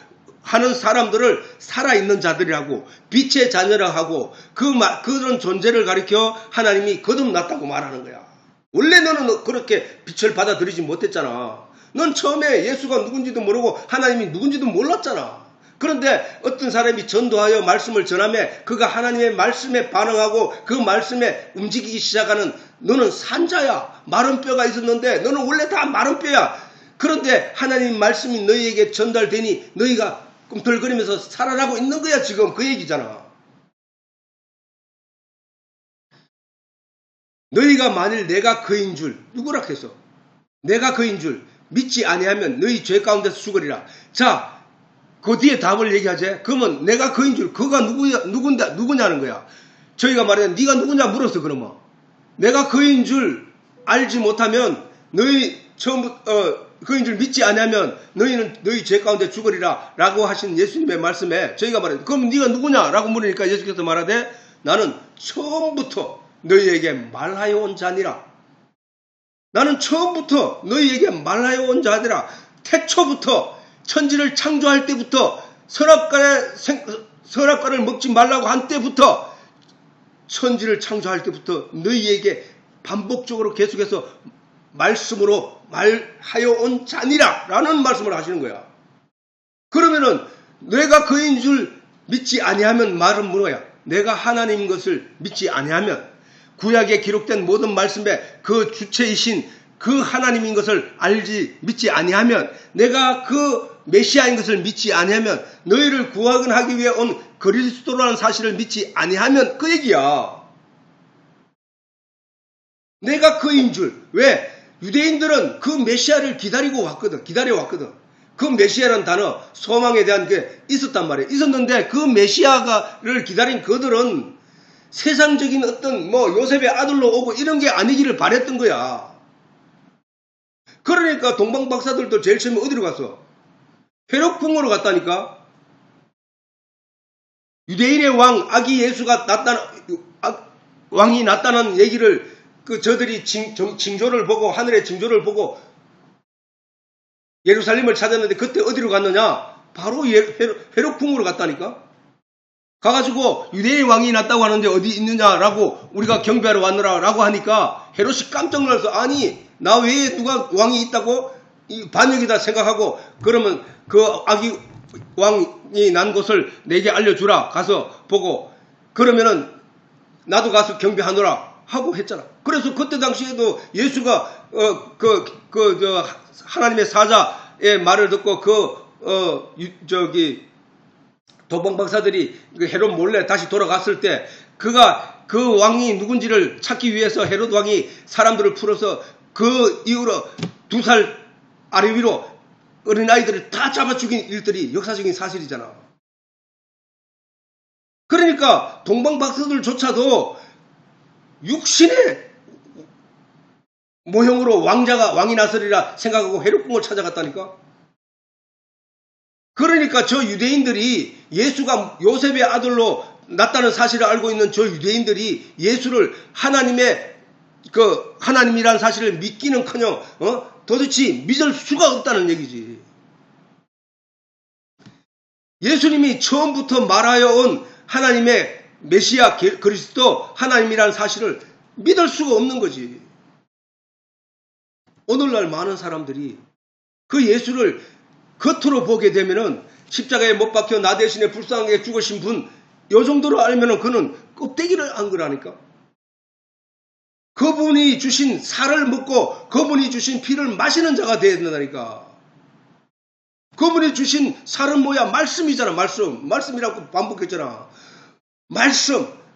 하는 사람들을 살아있는 자들이라고 빛의 자녀라 하고 그런 존재를 가리켜 하나님이 거듭났다고 말하는 거야. 원래 너는 그렇게 빛을 받아들이지 못했잖아. 넌 처음에 예수가 누군지도 모르고 하나님이 누군지도 몰랐잖아. 그런데 어떤 사람이 전도하여 말씀을 전하며 그가 하나님의 말씀에 반응하고 그 말씀에 움직이기 시작하는 너는 산자야. 마른 뼈가 있었는데 너는 원래 다 마른 뼈야. 그런데 하나님 말씀이 너희에게 전달되니 너희가 꿈틀거리면서 살아나고 있는 거야. 지금 그 얘기잖아. 너희가 만일 내가 그인 줄 누구라 했어? 내가 그인 줄 믿지 아니하면 너희 죄 가운데서 죽으리라. 자, 그 뒤에 답을 얘기하지. 그러면 내가 그인 줄, 그가 누구냐는 거야. 저희가 말해 네가 누구냐 물었어. 그러면 내가 그인 줄 알지 못하면 너희 처음부터 그인 줄 믿지 아니하면 너희는 너희 죄 가운데 죽으리라 라고 하신 예수님의 말씀에 저희가 말해 그럼 네가 누구냐 라고 물으니까 예수께서 말하되 나는 처음부터 너희에게 말하여 온 자니라. 나는 처음부터 너희에게 말하여 온 자니라. 태초부터 천지를 창조할 때부터 선악과를 먹지 말라고 한 때부터 천지를 창조할 때부터 너희에게 반복적으로 계속해서 말씀으로 말하여 온 자니라 라는 말씀을 하시는 거야. 그러면은 내가 그인 줄 믿지 아니하면 말은 뭐야? 내가 하나님인 것을 믿지 아니하면 구약에 기록된 모든 말씀에 그 주체이신 그 하나님인 것을 믿지 아니하면 내가 그 메시아인 것을 믿지 아니하면 너희를 구원하기 위해 온 그리스도라는 사실을 믿지 아니하면 그 얘기야. 내가 그인 줄. 왜? 유대인들은 그 메시아를 기다려왔거든. 그 메시아라는 단어, 소망에 대한 게 있었단 말이에요. 있었는데 그 메시아를 기다린 그들은 세상적인 어떤 요셉의 아들로 오고 이런 게 아니기를 바랬던 거야. 그러니까 동방박사들도 제일 처음에 어디로 갔어? 헤롯궁으로 갔다니까. 유대인의 왕 아기 예수가 왕이 났다는 얘기를 저들이 징조를 보고 하늘의 징조를 보고 예루살렘을 찾았는데 그때 어디로 갔느냐? 바로 헤롯궁으로 갔다니까. 가가지고 유대인 왕이 났다고 하는데 어디 있느냐라고 우리가 경배하러 왔느라라고 하니까 헤롯이 깜짝 놀라서 아니 나 외에 누가 왕이 있다고 반역이다 생각하고 그러면 그 아기 왕이 난 곳을 내게 알려주라 가서 보고 그러면은 나도 가서 경배하노라 하고 했잖아. 그래서 그때 당시에도 예수가 하나님의 사자의 말을 듣고 도방박사들이 헤롯 몰래 다시 돌아갔을 때 그가 그 왕이 누군지를 찾기 위해서 헤롯 왕이 사람들을 풀어서 그 이후로 2살 아래 위로 어린아이들을 다 잡아 죽인 일들이 역사적인 사실이잖아. 그러니까 동방박사들조차도 육신의 모형으로 왕이 나서리라 생각하고 헤롯궁을 찾아갔다니까. 그러니까 저 유대인들이 예수가 요셉의 아들로 났다는 사실을 알고 있는 저 유대인들이 예수를 하나님이라는 사실을 믿기는커녕 도대체 믿을 수가 없다는 얘기지. 예수님이 처음부터 말하여 온 하나님의 메시아 그리스도 하나님이라는 사실을 믿을 수가 없는 거지. 오늘날 많은 사람들이 그 예수를 겉으로 보게 되면은 십자가에 못 박혀 나 대신에 불쌍하게 죽으신 분, 요 정도로 알면은 그는 껍데기를 안 거라니까. 그분이 주신 살을 먹고 그분이 주신 피를 마시는 자가 되어야 된다니까. 그분이 주신 살은 뭐야? 말씀이잖아. 말씀이라고 반복했잖아.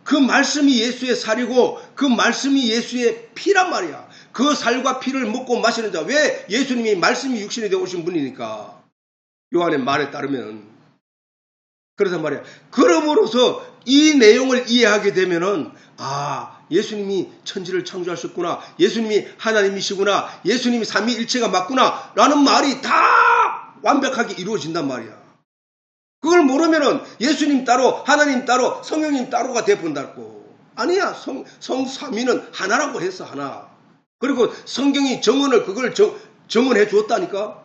그 말씀이 예수의 살이고 그 말씀이 예수의 피란 말이야. 그 살과 피를 먹고 마시는 자. 왜? 예수님이 말씀이 육신이 되어 오신 분이니까. 요한의 말에 따르면. 그래서 말이야. 그러므로서 이 내용을 이해하게 되면은 예수님이 천지를 창조하셨구나. 예수님이 하나님이시구나. 예수님이 삼위일체가 맞구나. 라는 말이 다 완벽하게 이루어진단 말이야. 그걸 모르면은 예수님 따로, 하나님 따로, 성령님 따로가 돼본다고. 아니야. 성삼위는 하나라고 했어. 하나. 그리고 성경이 그걸 정언해 주었다니까.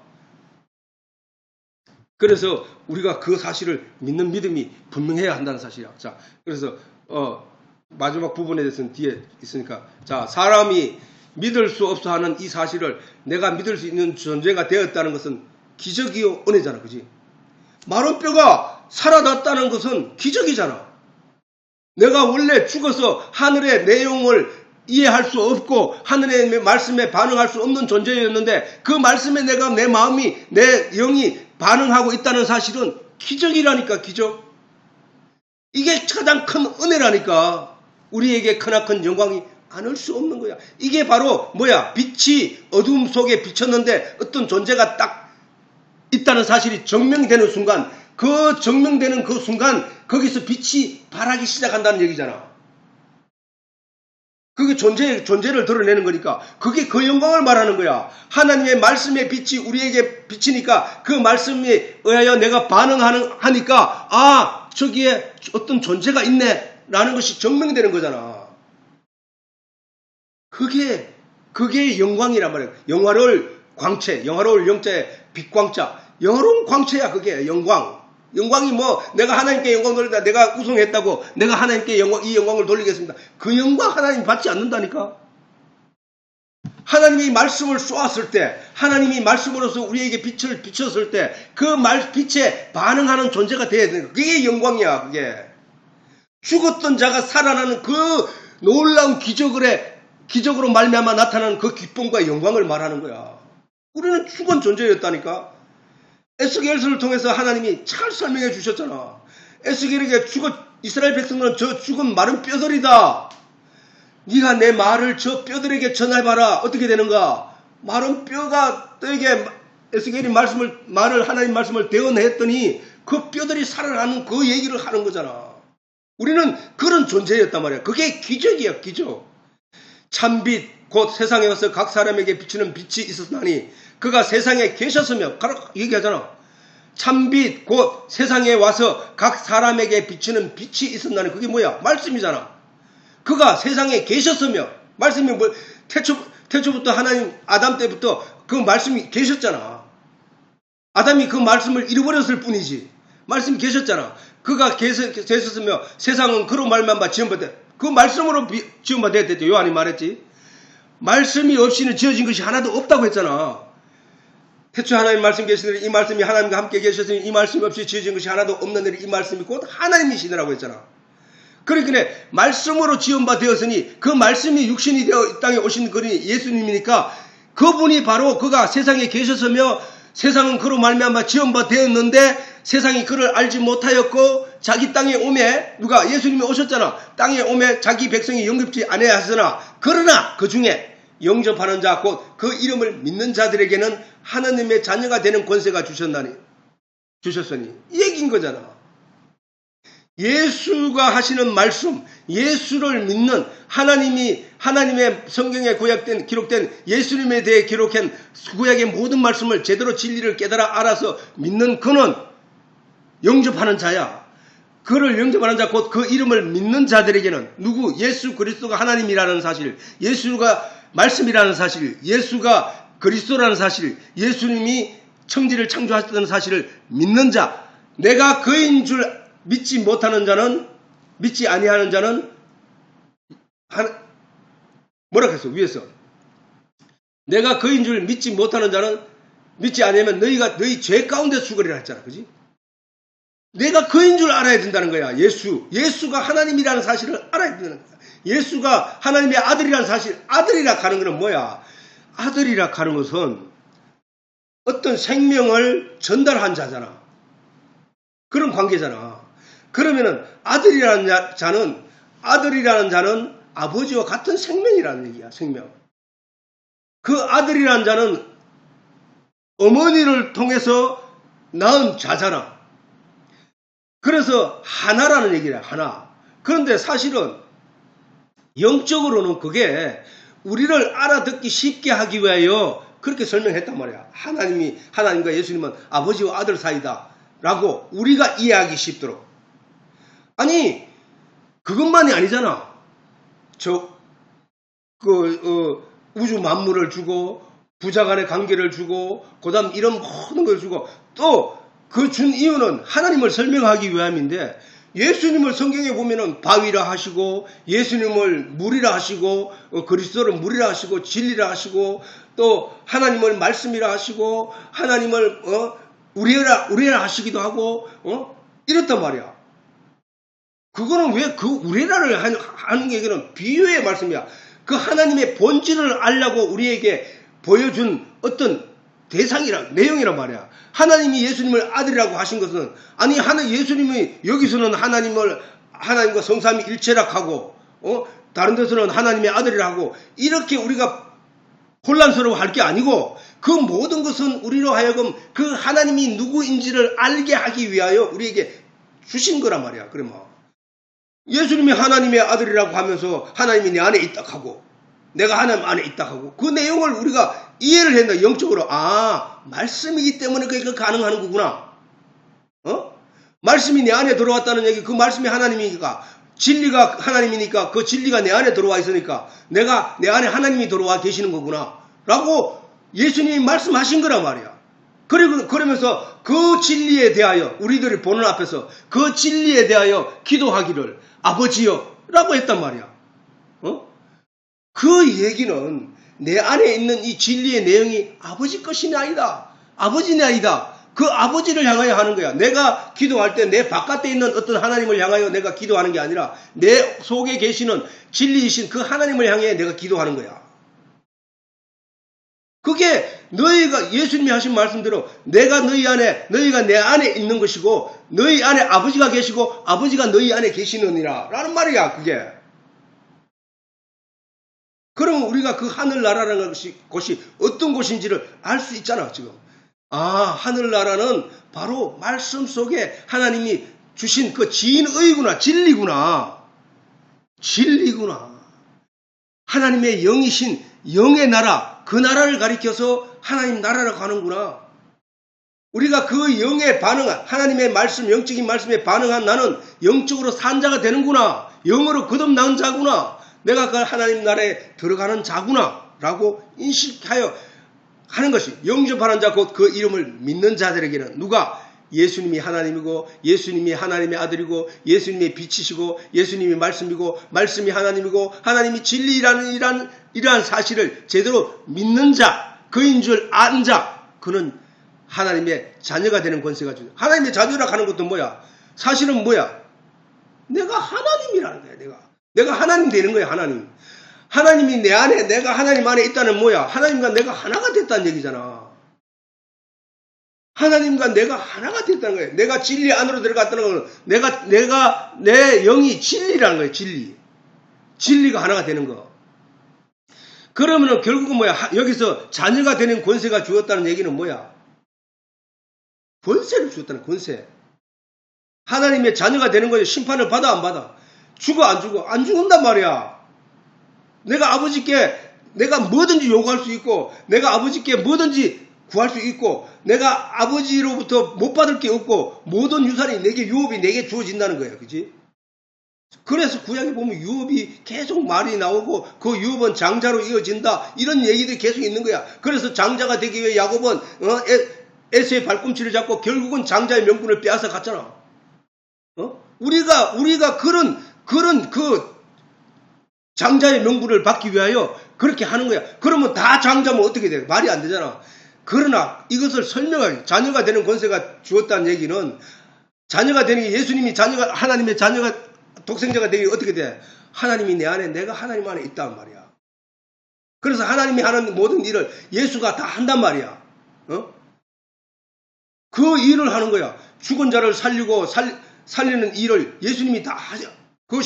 그래서 우리가 그 사실을 믿는 믿음이 분명해야 한다는 사실이야. 자, 그래서 마지막 부분에 대해서는 뒤에 있으니까. 자, 사람이 믿을 수 없어 하는 이 사실을 내가 믿을 수 있는 존재가 되었다는 것은 기적이요 은혜잖아. 그지? 마른 뼈가 살아났다는 것은 기적이잖아. 내가 원래 죽어서 하늘의 내용을 이해할 수 없고 하늘의 말씀에 반응할 수 없는 존재였는데 그 말씀에 내 마음이, 내 영이 반응하고 있다는 사실은 기적이라니까. 기적. 이게 가장 큰 은혜라니까. 우리에게 크나큰 영광이 않을 수 없는 거야. 이게 바로 뭐야? 빛이 어둠 속에 비쳤는데 어떤 존재가 딱 있다는 사실이 증명되는 순간, 그 증명되는 그 순간 거기서 빛이 발하기 시작한다는 얘기잖아. 그게 존재를 드러내는 거니까 그게 그 영광을 말하는 거야. 하나님의 말씀의 빛이 우리에게 비치니까 그 말씀에 의하여 내가 반응하니까 아, 저기에 어떤 존재가 있네 라는 것이 증명되는 거잖아. 그게 영광이란 말이야. 영화로울 광채, 영화로울 영자의 빛광자, 영화로운 광채야. 그게 영광. 영광이 뭐 내가 하나님께 영광 돌리다 내가 우승했다고 내가 하나님께 이 영광을 돌리겠습니다. 그 영광 하나님 받지 않는다니까. 하나님이 말씀을 쏘았을 때, 하나님이 말씀으로서 우리에게 빛을 비쳤을 때 그 빛에 반응하는 존재가 돼야 되는 거야. 그게 영광이야. 그게 죽었던 자가 살아나는 그 놀라운 기적으로 말미암아 나타나는 그 기쁨과 영광을 말하는 거야. 우리는 죽은 존재였다니까. 에스겔서를 통해서 하나님이 잘 설명해 주셨잖아. 에스겔에게 이스라엘 백성들은 저 죽은 마른 뼈들이다. 네가 내 말을 저 뼈들에게 전해봐라. 어떻게 되는가? 마른 뼈가 너에게 에스겔이 하나님 말씀을 대언했더니 그 뼈들이 살아나는 그 얘기를 하는 거잖아. 우리는 그런 존재였단 말이야. 그게 기적이야, 기적. 참빛 곧 세상에 와서 각 사람에게 비치는 빛이 있었나니 그가 세상에 계셨으며 얘기하잖아. 참빛 곧 세상에 와서 각 사람에게 비치는 빛이 있었나니 그게 뭐야? 말씀이잖아. 그가 세상에 계셨으며 말씀이 뭐 태초부터 하나님 아담 때부터 그 말씀이 계셨잖아. 아담이 그 말씀을 잃어버렸을 뿐이지. 말씀이 계셨잖아. 그가 계셨으며 세상은 그로 말미암아 지음받았다. 그 말씀으로 지음받았대. 요한이 말했지. 말씀이 없이는 지어진 것이 하나도 없다고 했잖아. 태초에 하나님 말씀 계시더니 이 말씀이 하나님과 함께 계셨으니 이 말씀 없이 지어진 것이 하나도 없느니라. 이 말씀이 곧 하나님이시더라고 했잖아. 그러니까 말씀으로 지음바 되었으니 그 말씀이 육신이 되어 이 땅에 오신 그분이 예수님이니까 그분이 바로 그가 세상에 계셨으며 세상은 그로 말미암아 지음바 되었는데 세상이 그를 알지 못하였고 자기 땅에 오매 누가 예수님이 오셨잖아. 땅에 오매 자기 백성이 영접지 아니하였으나 그러나 그 중에 영접하는 자 곧 그 이름을 믿는 자들에게는 하나님의 자녀가 되는 권세가 주셨으니 이 얘기인 거잖아. 예수가 하시는 말씀, 예수를 믿는 하나님의 성경에 기록된 예수님에 대해 기록한 구약의 모든 말씀을 제대로 진리를 깨달아 알아서 믿는 그는 영접하는 자야. 그를 영접하는 자 곧 그 이름을 믿는 자들에게는 누구? 예수 그리스도가 하나님이라는 사실, 예수가 말씀이라는 사실, 예수가 그리스도라는 사실, 예수님이 천지를 창조하셨다는 사실을 믿는 자. 내가 그인 줄 믿지 아니하는 자는 뭐라고 했어? 위에서 내가 그인 줄 믿지 못하는 자는 믿지 아니하면 너희 죄 가운데 죽으리라 했잖아. 그지? 내가 그인 줄 알아야 된다는 거야. 예수가 하나님이라는 사실을 알아야 된다는 거야. 예수가 하나님의 아들이라는 사실. 아들이라 하는 것은 뭐야? 아들이라 하는 것은 어떤 생명을 전달한 자잖아. 그런 관계잖아. 그러면은 아들이라는 자는 아버지와 같은 생명이라는 얘기야. 생명. 그 아들이라는 자는 어머니를 통해서 낳은 자잖아. 그래서 하나라는 얘기야. 하나. 그런데 사실은 영적으로는 그게 우리를 알아듣기 쉽게 하기 위하여 그렇게 설명했단 말이야. 하나님과 예수님은 아버지와 아들 사이다 라고 우리가 이해하기 쉽도록. 아니 그것만이 아니잖아. 우주 만물을 주고 부자 간의 관계를 주고 그다음 이런 모든 걸 주고 또 그 준 이유는 하나님을 설명하기 위함인데 예수님을 성경에 보면은 바위라 하시고 예수님을 물이라 하시고 그리스도를 물이라 하시고 진리라 하시고 또 하나님을 말씀이라 하시고 하나님을 우레라 하시기도 하고 이렇단 말이야. 그거는 왜 그 우레라를 하는 게 이거는 비유의 말씀이야. 그 하나님의 본질을 알려고 우리에게 보여준 어떤 내용이란 말이야. 하나님이 예수님을 아들이라고 하신 것은 예수님이 여기서는 하나님과 성삼위 일체라 하고 다른 데서는 하나님의 아들이라고 이렇게 우리가 혼란스러워할 게 아니고 그 모든 것은 우리로 하여금 그 하나님이 누구인지를 알게 하기 위하여 우리에게 주신 거란 말이야. 그러면 예수님이 하나님의 아들이라고 하면서 하나님이 내 안에 있다 하고 내가 하나님 안에 있다 하고 그 내용을 우리가 이해를 했나 영적으로 말씀이기 때문에 그게 가능한 거구나. 말씀이 내 안에 들어왔다는 얘기, 그 말씀이 하나님이니까 진리가 하나님이니까 그 진리가 내 안에 들어와 있으니까 내가 내 안에 하나님이 들어와 계시는 거구나 라고 예수님이 말씀하신 거란 말이야. 그러면서 그 진리에 대하여 우리들이 보는 앞에서 그 진리에 대하여 기도하기를 아버지여 라고 했단 말이야. 그 얘기는 내 안에 있는 이 진리의 내용이 아버지 것이 아니다. 아버지는 아니다. 그 아버지를 향하여 하는 거야. 내가 기도할 때 내 바깥에 있는 어떤 하나님을 향하여 내가 기도하는 게 아니라 내 속에 계시는 진리이신 그 하나님을 향해 내가 기도하는 거야. 그게 너희가 예수님이 하신 말씀대로 내가 너희가 내 안에 있는 것이고 너희 안에 아버지가 계시고 아버지가 너희 안에 계시느니라 라는 말이야. 그게. 그러면 우리가 그 하늘나라라는 것이 어떤 곳인지를 알 수 있잖아 지금. 하늘나라는 바로 말씀 속에 하나님이 주신 그 진의구나. 진리구나. 하나님의 영이신 영의 나라, 그 나라를 가리켜서 하나님 나라라고 하는구나. 우리가 그 영에 반응한 하나님의 말씀, 영적인 말씀에 반응한 나는 영적으로 산 자가 되는구나. 영으로 거듭난 자구나. 내가 그 하나님 나라에 들어가는 자구나 라고 인식하여 하는 것이 영접하는 자 곧 그 이름을 믿는 자들에게는 누가 예수님이 하나님이고 예수님이 하나님의 아들이고 예수님이 빛이시고 예수님이 말씀이고 말씀이 하나님이고 하나님이 진리라는 이러한 사실을 제대로 믿는 자, 그인 줄 아는 자, 그는 하나님의 자녀가 되는 권세가 주죠. 하나님의 자녀라 하는 것도 뭐야? 사실은 뭐야? 내가 하나님이라는 거야. 내가 하나님 되는 거야. 하나님이 내 안에, 내가 하나님 안에 있다는 뭐야? 하나님과 내가 하나가 됐다는 얘기잖아. 하나님과 내가 하나가 됐다는 거야. 내가 진리 안으로 들어갔다는 건 내 영이 진리라는 거야. 진리가 하나가 되는 거. 그러면은 결국은 뭐야? 여기서 자녀가 되는 권세가 주었다는 얘기는 뭐야? 권세를 주었다는 권세. 하나님의 자녀가 되는 거예요. 심판을 받아 안 받아? 죽어 안 죽어? 안 죽는단 말이야. 내가 아버지께 내가 뭐든지 요구할 수 있고 내가 아버지께 뭐든지 구할 수 있고 내가 아버지로부터 못 받을 게 없고 모든 유산이 유업이 내게 주어진다는 거야. 그치? 그래서 구약에 보면 유업이 계속 말이 나오고 그 유업은 장자로 이어진다 이런 얘기들이 계속 있는 거야. 그래서 장자가 되기 위해 야곱은 에서의 발꿈치를 잡고 결국은 장자의 명분을 빼앗아 갔잖아. 우리가 그런 그 장자의 명분을 받기 위하여 그렇게 하는 거야. 그러면 다 장자면 어떻게 돼? 말이 안 되잖아. 그러나 이것을 설명할 자녀가 되는 권세가 주었다는 얘기는 자녀가 되는 게 예수님이 하나님의 자녀가 독생자가 되기 어떻게 돼? 하나님이 내 안에 내가 하나님 안에 있단 말이야. 그래서 하나님이 하는 모든 일을 예수가 다 한단 말이야. 그 일을 하는 거야. 죽은 자를 살리는 일을 예수님이 다 하죠. 그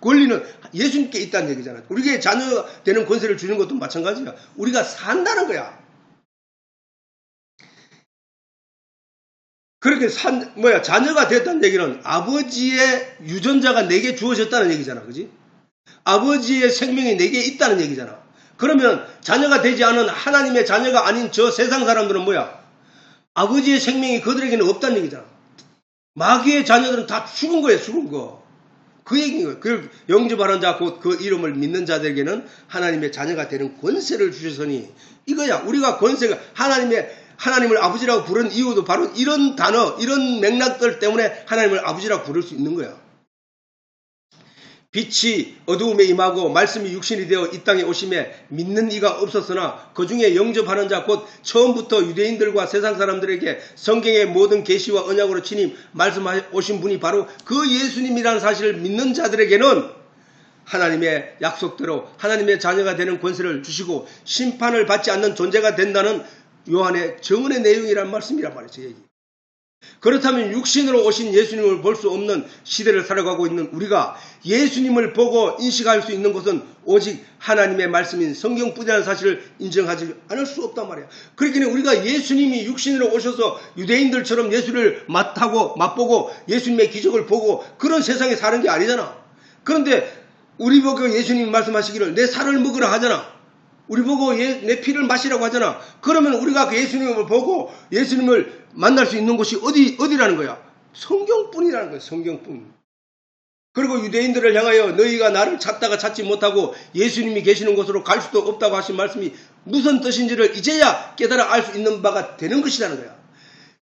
권리는 예수님께 있다는 얘기잖아. 우리에게 자녀가 되는 권세를 주는 것도 마찬가지야. 우리가 산다는 거야. 그렇게 자녀가 됐다는 얘기는 아버지의 유전자가 내게 주어졌다는 얘기잖아. 그지? 아버지의 생명이 내게 있다는 얘기잖아. 그러면 자녀가 되지 않은 하나님의 자녀가 아닌 저 세상 사람들은 뭐야? 아버지의 생명이 그들에게는 없다는 얘기잖아. 마귀의 자녀들은 다 죽은 거예요. 죽은 거. 그 얘기인 거예요. 그 영접하는 자 곧 그 이름을 믿는 자들에게는 하나님의 자녀가 되는 권세를 주셨으니 이거야. 우리가 권세가 하나님을 아버지라고 부른 이유도 바로 이런 단어, 이런 맥락들 때문에 하나님을 아버지라고 부를 수 있는 거야. 빛이 어두움에 임하고 말씀이 육신이 되어 이 땅에 오심에 믿는 이가 없었으나 그 중에 영접하는 자 곧 처음부터 유대인들과 세상 사람들에게 성경의 모든 계시와 언약으로 친히 말씀하신 분이 바로 그 예수님이라는 사실을 믿는 자들에게는 하나님의 약속대로 하나님의 자녀가 되는 권세를 주시고 심판을 받지 않는 존재가 된다는 요한의 정언의 내용이란 말씀이란 말이죠. 얘기. 그렇다면 육신으로 오신 예수님을 볼 수 없는 시대를 살아가고 있는 우리가 예수님을 보고 인식할 수 있는 것은 오직 하나님의 말씀인 성경뿐이라는 사실을 인정하지 않을 수 없단 말이야. 그러니까 우리가 예수님이 육신으로 오셔서 유대인들처럼 예수를 맛보고 예수님의 기적을 보고 그런 세상에 사는 게 아니잖아. 그런데 우리 보고 예수님이 말씀하시기를 내 살을 먹으라 하잖아. 우리 보고 내 피를 마시라고 하잖아. 그러면 우리가 그 예수님을 보고 예수님을 만날 수 있는 곳이 어디라는 거야? 성경뿐이라는 거야. 성경뿐. 그리고 유대인들을 향하여 너희가 나를 찾다가 찾지 못하고 예수님이 계시는 곳으로 갈 수도 없다고 하신 말씀이 무슨 뜻인지를 이제야 깨달아 알 수 있는 바가 되는 것이라는 거야.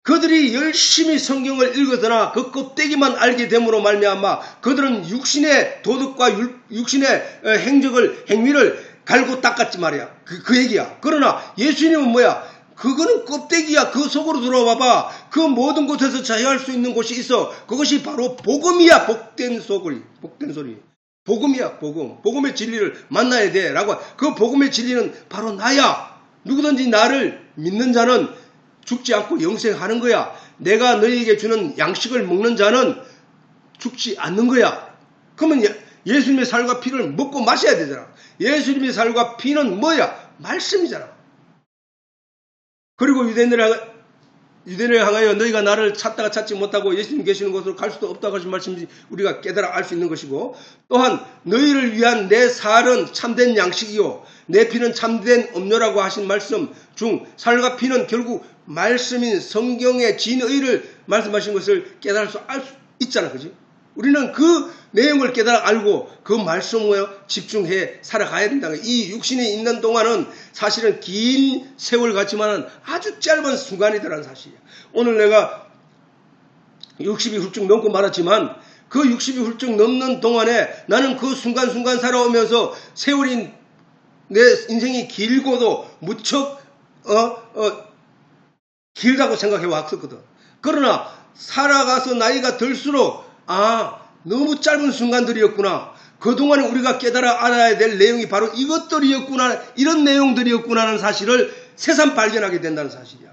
그들이 열심히 성경을 읽으더나 그 껍데기만 알게 됨으로 말미암아 그들은 육신의 도덕과 육신의 행위를 갈고 닦았지 말이야. 그 얘기야. 그러나 예수님은 뭐야? 그거는 껍데기야. 그 속으로 들어와봐. 그 모든 곳에서 자유할 수 있는 곳이 있어. 그것이 바로 복음이야. 복된 소리. 복음이야. 복음의 진리를 만나야 돼. 라고. 그 복음의 진리는 바로 나야. 누구든지 나를 믿는 자는 죽지 않고 영생하는 거야. 내가 너희에게 주는 양식을 먹는 자는 죽지 않는 거야. 그러면 예수님의 살과 피를 먹고 마셔야 되잖아. 예수님의 살과 피는 뭐야? 말씀이잖아. 그리고 유대인을 향하여 너희가 나를 찾다가 찾지 못하고 예수님 계시는 곳으로 갈 수도 없다고 하신 말씀이 우리가 깨달아 알 수 있는 것이고, 또한 너희를 위한 내 살은 참된 양식이요 내 피는 참된 음료라고 하신 말씀 중 살과 피는 결국 말씀인 성경의 진의를 말씀하신 것을 깨달을 수 있잖아. 그지? 우리는 그 내용을 깨달아 알고 그 말씀에 집중해 살아가야 된다. 이 육신이 있는 동안은 사실은 긴 세월 같지만 아주 짧은 순간이더라는 사실이야. 오늘 내가 60이 훌쩍 넘고 말았지만 그 60이 훌쩍 넘는 동안에 나는 그 순간순간 살아오면서 세월이 내 인생이 길고도 무척 길다고 생각해 왔었거든. 그러나 살아가서 나이가 들수록 너무 짧은 순간들이었구나. 그동안에 우리가 깨달아 알아야 될 내용이 바로 이것들이었구나. 이런 내용들이었구나 하는 사실을 새삼 발견하게 된다는 사실이야.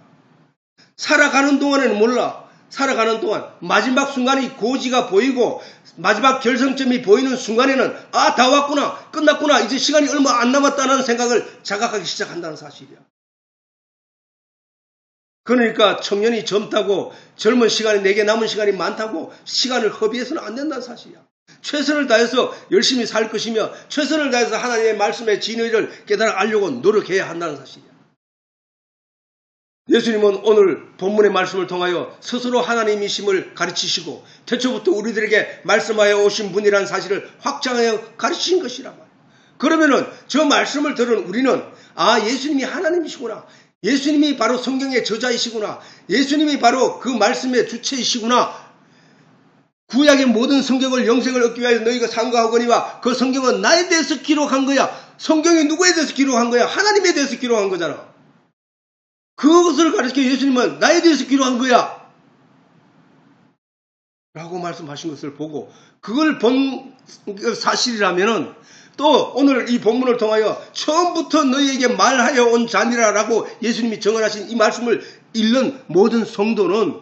살아가는 동안에는 몰라. 살아가는 동안 마지막 순간이 고지가 보이고 마지막 결승점이 보이는 순간에는 다 왔구나. 끝났구나. 이제 시간이 얼마 안 남았다는 생각을 자각하기 시작한다는 사실이야. 그러니까 청년이 젊다고 젊은 시간이 내게 남은 시간이 많다고 시간을 허비해서는 안 된다는 사실이야. 최선을 다해서 열심히 살 것이며 최선을 다해서 하나님의 말씀의 진의를 깨달아 알려고 노력해야 한다는 사실이야. 예수님은 오늘 본문의 말씀을 통하여 스스로 하나님이심을 가르치시고 태초부터 우리들에게 말씀하여 오신 분이라는 사실을 확장하여 가르치신 것이란 말이야. 그러면은 저 말씀을 들은 우리는 예수님이 하나님이시구나. 예수님이 바로 성경의 저자이시구나. 예수님이 바로 그 말씀의 주체이시구나. 구약의 모든 성경을 영생을 얻기 위하여 너희가 상고하거니와 그 성경은 나에 대해서 기록한 거야. 성경이 누구에 대해서 기록한 거야? 하나님에 대해서 기록한 거잖아. 그것을 가르쳐 예수님은 나에 대해서 기록한 거야. 라고 말씀하신 것을 보고 그걸 본 사실이라면은 또 오늘 이 본문을 통하여 처음부터 너희에게 말하여 온 자니라라고 예수님이 정언하신 이 말씀을 읽는 모든 성도는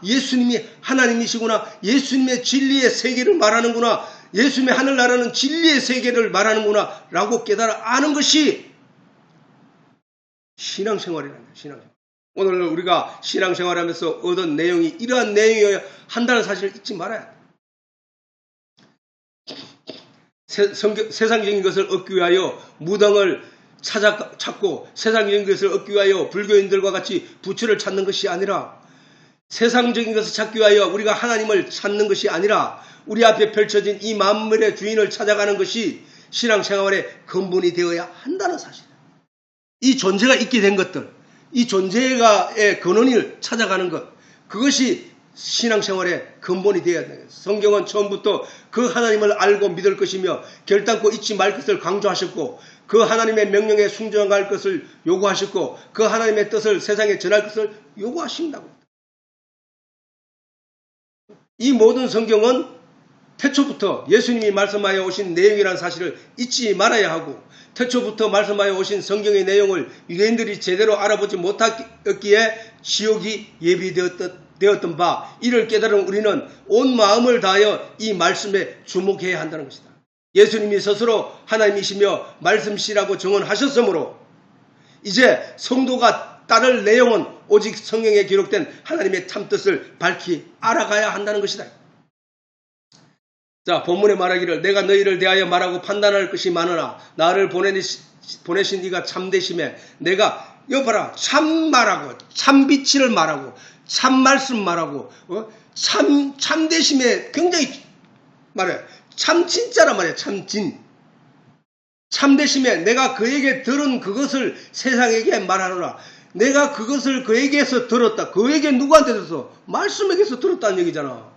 예수님이 하나님이시구나. 예수님의 진리의 세계를 말하는구나. 예수님의 하늘나라는 진리의 세계를 말하는구나 라고 깨달아 아는 것이 신앙생활이라는 거예요. 신앙생활. 오늘 우리가 신앙생활하면서 얻은 내용이 이러한 내용이어야 한다는 사실을 잊지 말아야 돼. 세상적인 것을 얻기 위하여 무당을 찾고 세상적인 것을 얻기 위하여 불교인들과 같이 부처를 찾는 것이 아니라 세상적인 것을 찾기 위하여 우리가 하나님을 찾는 것이 아니라 우리 앞에 펼쳐진 이 만물의 주인을 찾아가는 것이 신앙생활의 근본이 되어야 한다는 사실이에요. 이 존재가 있게 된 것들, 이 존재의 근원을 찾아가는 것, 그것이 신앙생활의 근본이 되어야 돼요. 성경은 처음부터 그 하나님을 알고 믿을 것이며 결단코 잊지 말 것을 강조하셨고 그 하나님의 명령에 순종할 것을 요구하셨고 그 하나님의 뜻을 세상에 전할 것을 요구하신다고. 이 모든 성경은 태초부터 예수님이 말씀하여 오신 내용이라는 사실을 잊지 말아야 하고, 태초부터 말씀하여 오신 성경의 내용을 유대인들이 제대로 알아보지 못했기에 지옥이 예비되었던 바, 이를 깨달은 우리는 온 마음을 다하여 이 말씀에 주목해야 한다는 것이다. 예수님이 스스로 하나님이시며 말씀이시라고 증언하셨으므로 이제 성도가 따를 내용은 오직 성경에 기록된 하나님의 참뜻을 밝히 알아가야 한다는 것이다. 자, 본문에 말하기를 내가 너희를 대하여 말하고 판단할 것이 많으나 나를 보내신 이가 참되심에 내가 여봐라, 참 말하고 참빛을 말하고 참말씀 말하고 참되심에 굉장히 말해, 참 진짜란 말이야. 참진. 참되심에 내가 그에게 들은 그것을 세상에게 말하노라. 내가 그것을 그에게서 들었다. 그에게 누구한테 들었어? 말씀에게서 들었다는 얘기잖아.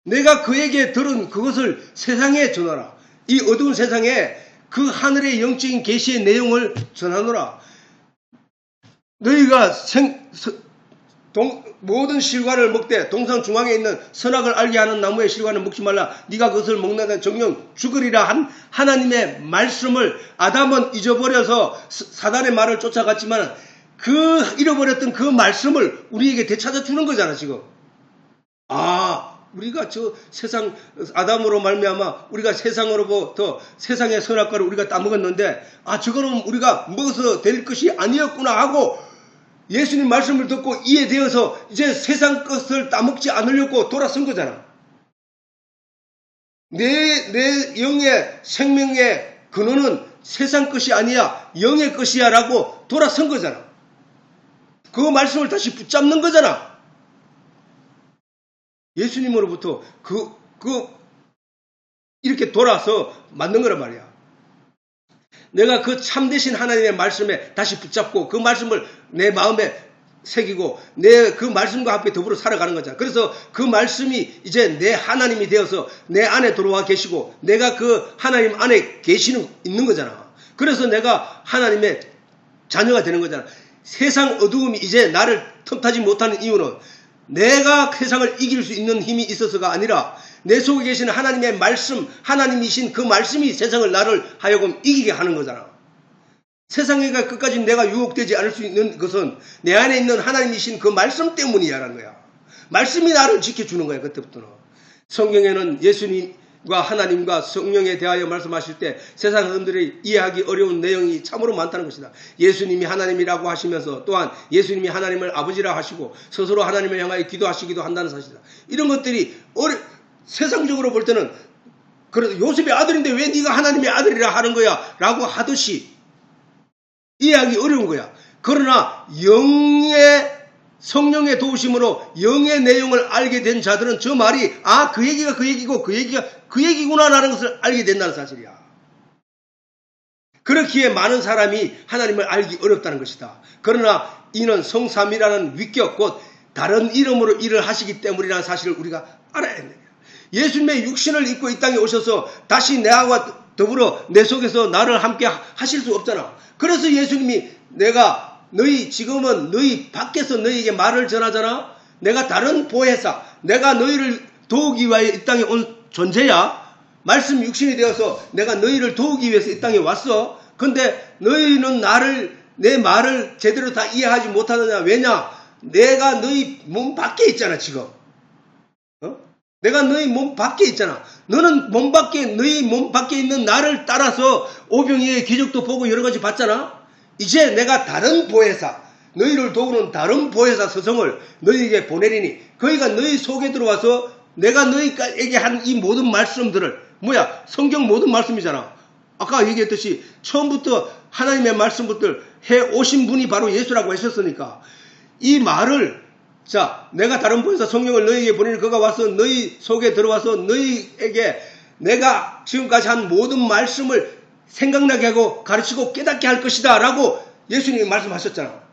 내가 그에게 들은 그것을 세상에 전하라. 이 어두운 세상에 그 하늘의 영적인 계시의 내용을 전하노라. 너희가 모든 실과를 먹되 동상 중앙에 있는 선악을 알게 하는 나무의 실과는 먹지 말라. 네가 그것을 먹는 정령 죽으리라 한 하나님의 말씀을 아담은 잊어버려서 사단의 말을 쫓아갔지만 그 잃어버렸던 그 말씀을 우리에게 되찾아 주는 거잖아 지금. 우리가 저 세상 아담으로 말미암아 우리가 세상으로부터 세상의 선악과를 우리가 따먹었는데 저거는 우리가 먹어서 될 것이 아니었구나 하고 예수님 말씀을 듣고 이해되어서 이제 세상 것을 따먹지 않으려고 돌아선 거잖아. 내 영의 생명의 근원은 세상 것이 아니야 영의 것이야 라고 돌아선 거잖아. 그 말씀을 다시 붙잡는 거잖아. 예수님으로부터 이렇게 돌아서 만든 거란 말이야. 내가 그 참되신 하나님의 말씀에 다시 붙잡고 그 말씀을 내 마음에 새기고 내 그 말씀과 함께 더불어 살아가는 거잖아. 그래서 그 말씀이 이제 내 하나님이 되어서 내 안에 들어와 계시고 내가 그 하나님 안에 있는 거잖아. 그래서 내가 하나님의 자녀가 되는 거잖아. 세상 어두움이 이제 나를 틈타지 못하는 이유는 내가 세상을 이길 수 있는 힘이 있어서가 아니라 내 속에 계신 하나님의 말씀, 하나님이신 그 말씀이 세상을 나를 하여금 이기게 하는 거잖아. 세상에 끝까지 내가 유혹되지 않을 수 있는 것은 내 안에 있는 하나님이신 그 말씀 때문이야라는 거야. 말씀이 나를 지켜주는 거야. 그때부터는. 성경에는 예수님과 하나님과 성령에 대하여 말씀하실 때 세상 사람들이 이해하기 어려운 내용이 참으로 많다는 것이다. 예수님이 하나님이라고 하시면서 또한 예수님이 하나님을 아버지라 하시고 스스로 하나님을 향하여 기도하시기도 한다는 사실이다. 이런 것들이 세상적으로 볼 때는 그래도 요셉의 아들인데 왜 네가 하나님의 아들이라 하는 거야 라고 하듯이 이해하기 어려운 거야. 그러나 성령의 도우심으로 영의 내용을 알게 된 자들은 저 말이 그 얘기가 그 얘기고 그 얘기가 그 얘기구나 라는 것을 알게 된다는 사실이야. 그렇기에 많은 사람이 하나님을 알기 어렵다는 것이다. 그러나 이는 성삼이라는 위격 곧 다른 이름으로 일을 하시기 때문이라는 사실을 우리가 알아야 됩니다. 예수님의 육신을 입고 이 땅에 오셔서 다시 내와 더불어 내 속에서 나를 함께 하실 수 없잖아. 그래서 예수님이 지금은 너희 밖에서 너희에게 말을 전하잖아. 내가 다른 보혜사, 내가 너희를 도우기 위하여 이 땅에 온 존재야. 말씀 육신이 되어서 내가 너희를 도우기 위해서 이 땅에 왔어. 근데 너희는 내 말을 제대로 다 이해하지 못하느냐. 왜냐? 내가 너희 몸 밖에 있잖아 지금. 내가 너희 몸 밖에 있잖아. 너는 너희 몸 밖에 있는 나를 따라서 오병이의 기적도 보고 여러 가지 봤잖아. 이제 내가 다른 보혜사, 너희를 도우는 다른 보혜사 스승을 너희에게 보내리니 그이가 너희 속에 들어와서 내가 너희에게 한 이 모든 말씀들을 성경 모든 말씀이잖아. 아까 얘기했듯이 처음부터 하나님의 말씀부터 해 오신 분이 바로 예수라고 하셨으니까 이 말을 내가 다른 보혜사 성령을 너희에게 보내니 그가 와서 너희 속에 들어와서 너희에게 내가 지금까지 한 모든 말씀을 생각나게 하고 가르치고 깨닫게 할 것이다 라고 예수님이 말씀하셨잖아.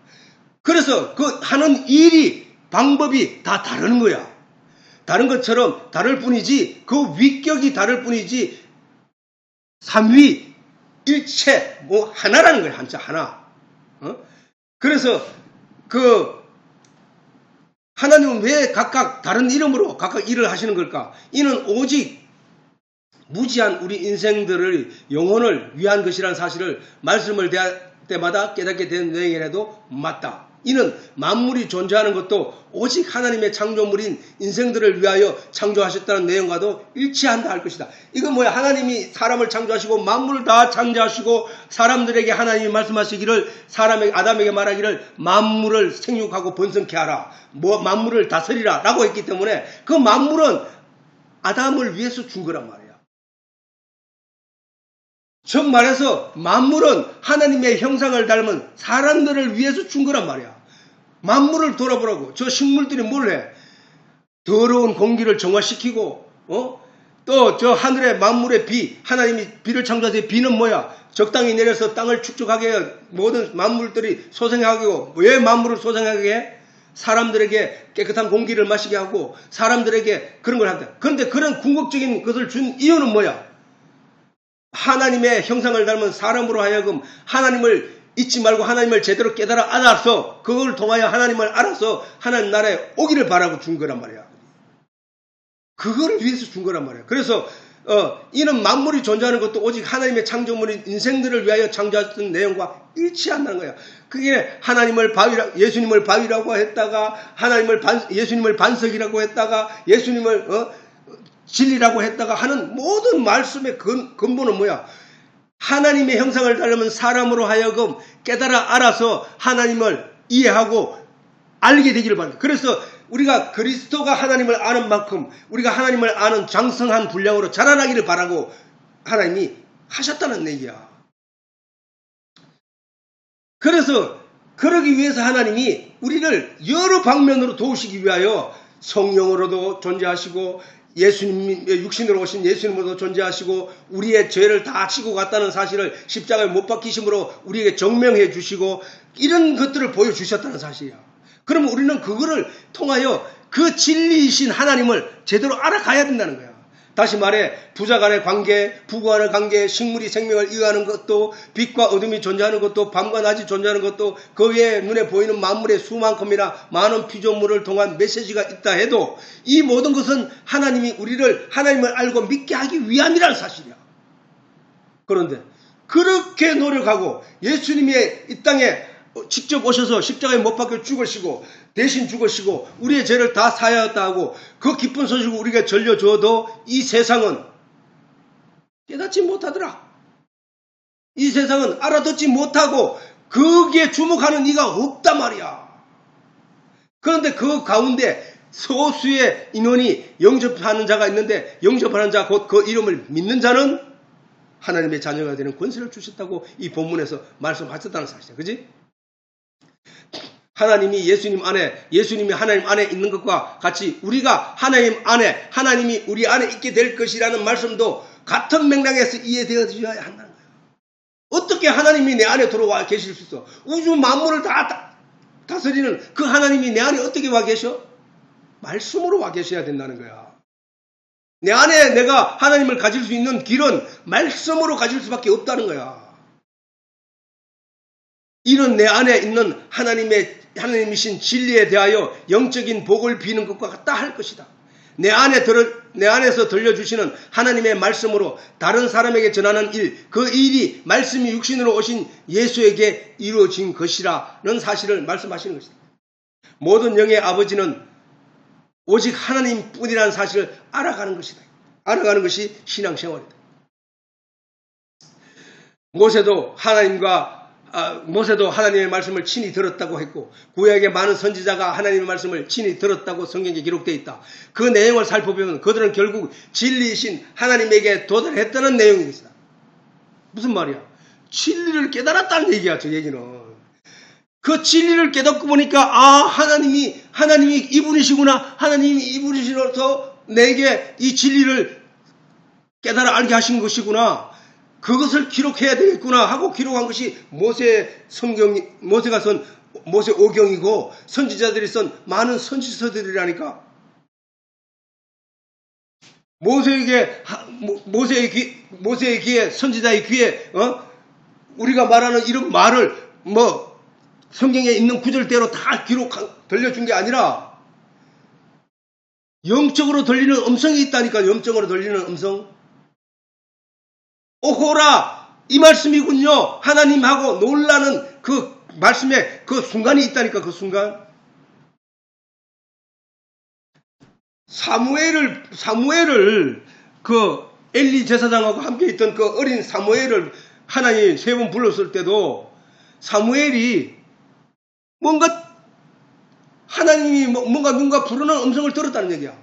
그래서 그 하는 일이 방법이 다 다른 거야. 다른 것처럼 다를 뿐이지 그 위격이 다를 뿐이지 삼위 일체 하나라는 거야. 한자 하나. 그래서 하나님은 왜 각각 다른 이름으로 각각 일을 하시는 걸까? 이는 오직 무지한 우리 인생들의 영혼을 위한 것이라는 사실을 말씀을 대할 때마다 깨닫게 된 내용이라도 맞다. 이는 만물이 존재하는 것도 오직 하나님의 창조물인 인생들을 위하여 창조하셨다는 내용과도 일치한다 할 것이다. 이건 뭐야? 하나님이 사람을 창조하시고 만물을 다 창조하시고 사람들에게 하나님이 말씀하시기를 아담에게 말하기를 만물을 생육하고 번성케 하라. 만물을 다스리라 라고 했기 때문에 그 만물은 아담을 위해서 준 거란 말이야. 즉 말해서 만물은 하나님의 형상을 닮은 사람들을 위해서 준 거란 말이야. 만물을 돌아보라고. 저 식물들이 뭘 해? 더러운 공기를 정화시키고 또 저 하늘의 만물의 비, 하나님이 비를 창조하셔서 비는 뭐야? 적당히 내려서 땅을 축축하게 해 모든 만물들이 소생하게 하고. 왜 만물을 소생하게 해? 사람들에게 깨끗한 공기를 마시게 하고 사람들에게 그런 걸 한다. 그런데 그런 궁극적인 것을 준 이유는 뭐야? 하나님의 형상을 닮은 사람으로 하여금 하나님을 잊지 말고 하나님을 제대로 깨달아 알아서 그걸 통하여 하나님을 알아서 하나님 나라에 오기를 바라고 준 거란 말이야. 그거를 위해서 준 거란 말이야. 그래서 이는 만물이 존재하는 것도 오직 하나님의 창조물인 인생들을 위하여 창조하셨던 내용과 일치한다는 거야. 그게 예수님을 바위라고 했다가 예수님을 반석이라고 했다가 예수님을 진리라고 했다가 하는 모든 말씀의 근본은 뭐야? 하나님의 형상을 닮은 사람으로 하여금 깨달아 알아서 하나님을 이해하고 알게 되기를 바랍니다. 그래서 우리가 그리스도가 하나님을 아는 만큼 우리가 하나님을 아는 장성한 분량으로 자라나기를 바라고 하나님이 하셨다는 얘기야. 그래서 그러기 위해서 하나님이 우리를 여러 방면으로 도우시기 위하여 성령으로도 존재하시고 예수님 육신으로 오신 예수님으로도 존재하시고 우리의 죄를 다 지고 갔다는 사실을 십자가에 못 박히심으로 우리에게 증명해 주시고 이런 것들을 보여주셨다는 사실이야. 그러면 우리는 그거를 통하여 그 진리이신 하나님을 제대로 알아가야 된다는 거야. 다시 말해 부자 간의 관계, 부부 간의 관계, 식물이 생명을 이어가는 것도 빛과 어둠이 존재하는 것도 밤과 낮이 존재하는 것도 그 외에 눈에 보이는 만물의 수만큼이나 많은 피조물을 통한 메시지가 있다 해도 이 모든 것은 하나님이 우리를 하나님을 알고 믿게 하기 위함이라는 사실이야. 그런데 그렇게 노력하고 예수님이 이 땅에 직접 오셔서 십자가에 못 박혀 죽으시고 대신 죽으시고 우리의 죄를 다 사하였다 하고 그 기쁜 소식을 우리가 전려주어도 이 세상은 깨닫지 못하더라. 이 세상은 알아듣지 못하고 거기에 주목하는 이가 없단 말이야. 그런데 그 가운데 소수의 인원이 영접하는 자가 있는데 영접하는 자 곧 그 이름을 믿는 자는 하나님의 자녀가 되는 권세를 주셨다고 이 본문에서 말씀하셨다는 사실이야. 그지? 예수님이 하나님 안에 있는 것과 같이 우리가 하나님이 우리 안에 있게 될 것이라는 말씀도 같은 맥락에서 이해되어져야 한다는 거예요. 어떻게 하나님이 내 안에 들어와 계실 수 있어? 우주 만물을 다 다스리는 그 하나님이 내 안에 어떻게 와 계셔? 말씀으로 와 계셔야 된다는 거야. 내 안에 내가 하나님을 가질 수 있는 길은 말씀으로 가질 수밖에 없다는 거야. 이는 내 안에 있는 하나님이신 진리에 대하여 영적인 복을 비는 것과 같다 할 것이다. 내 안에서 들려주시는 하나님의 말씀으로 다른 사람에게 전하는 그 일이 말씀이 육신으로 오신 예수에게 이루어진 것이라는 사실을 말씀하시는 것이다. 모든 영의 아버지는 오직 하나님뿐이라는 사실을 알아가는 것이다. 알아가는 것이 신앙생활이다. 모세도 하나님의 말씀을 친히 들었다고 했고 구약의 많은 선지자가 하나님의 말씀을 친히 들었다고 성경에 기록되어 있다. 그 내용을 살펴보면 그들은 결국 진리이신 하나님에게 도달했다는 내용이 있다. 무슨 말이야? 진리를 깨달았다는 얘기야. 저 얘기는. 그 진리를 깨닫고 보니까 하나님이 이분이시구나. 하나님이 이분이시로서 내게 이 진리를 깨달아 알게 하신 것이구나. 그것을 기록해야 되겠구나 하고 기록한 것이 모세가 쓴 모세 오경이고 선지자들이 쓴 많은 선지서들이라니까. 모세의 귀에 선지자의 귀에 우리가 말하는 이런 말을 성경에 있는 구절대로 다 들려준 게 아니라 영적으로 들리는 음성이 있다니까. 영적으로 들리는 음성. 오호라 이 말씀이군요. 하나님하고 놀라는 그 말씀에 그 순간이 있다니까. 그 순간. 사무엘을 그 엘리 제사장하고 함께 있던 그 어린 사무엘을 하나님 3번 불렀을 때도 사무엘이 뭔가 하나님이 뭔가 누군가 부르는 음성을 들었다는 얘기야.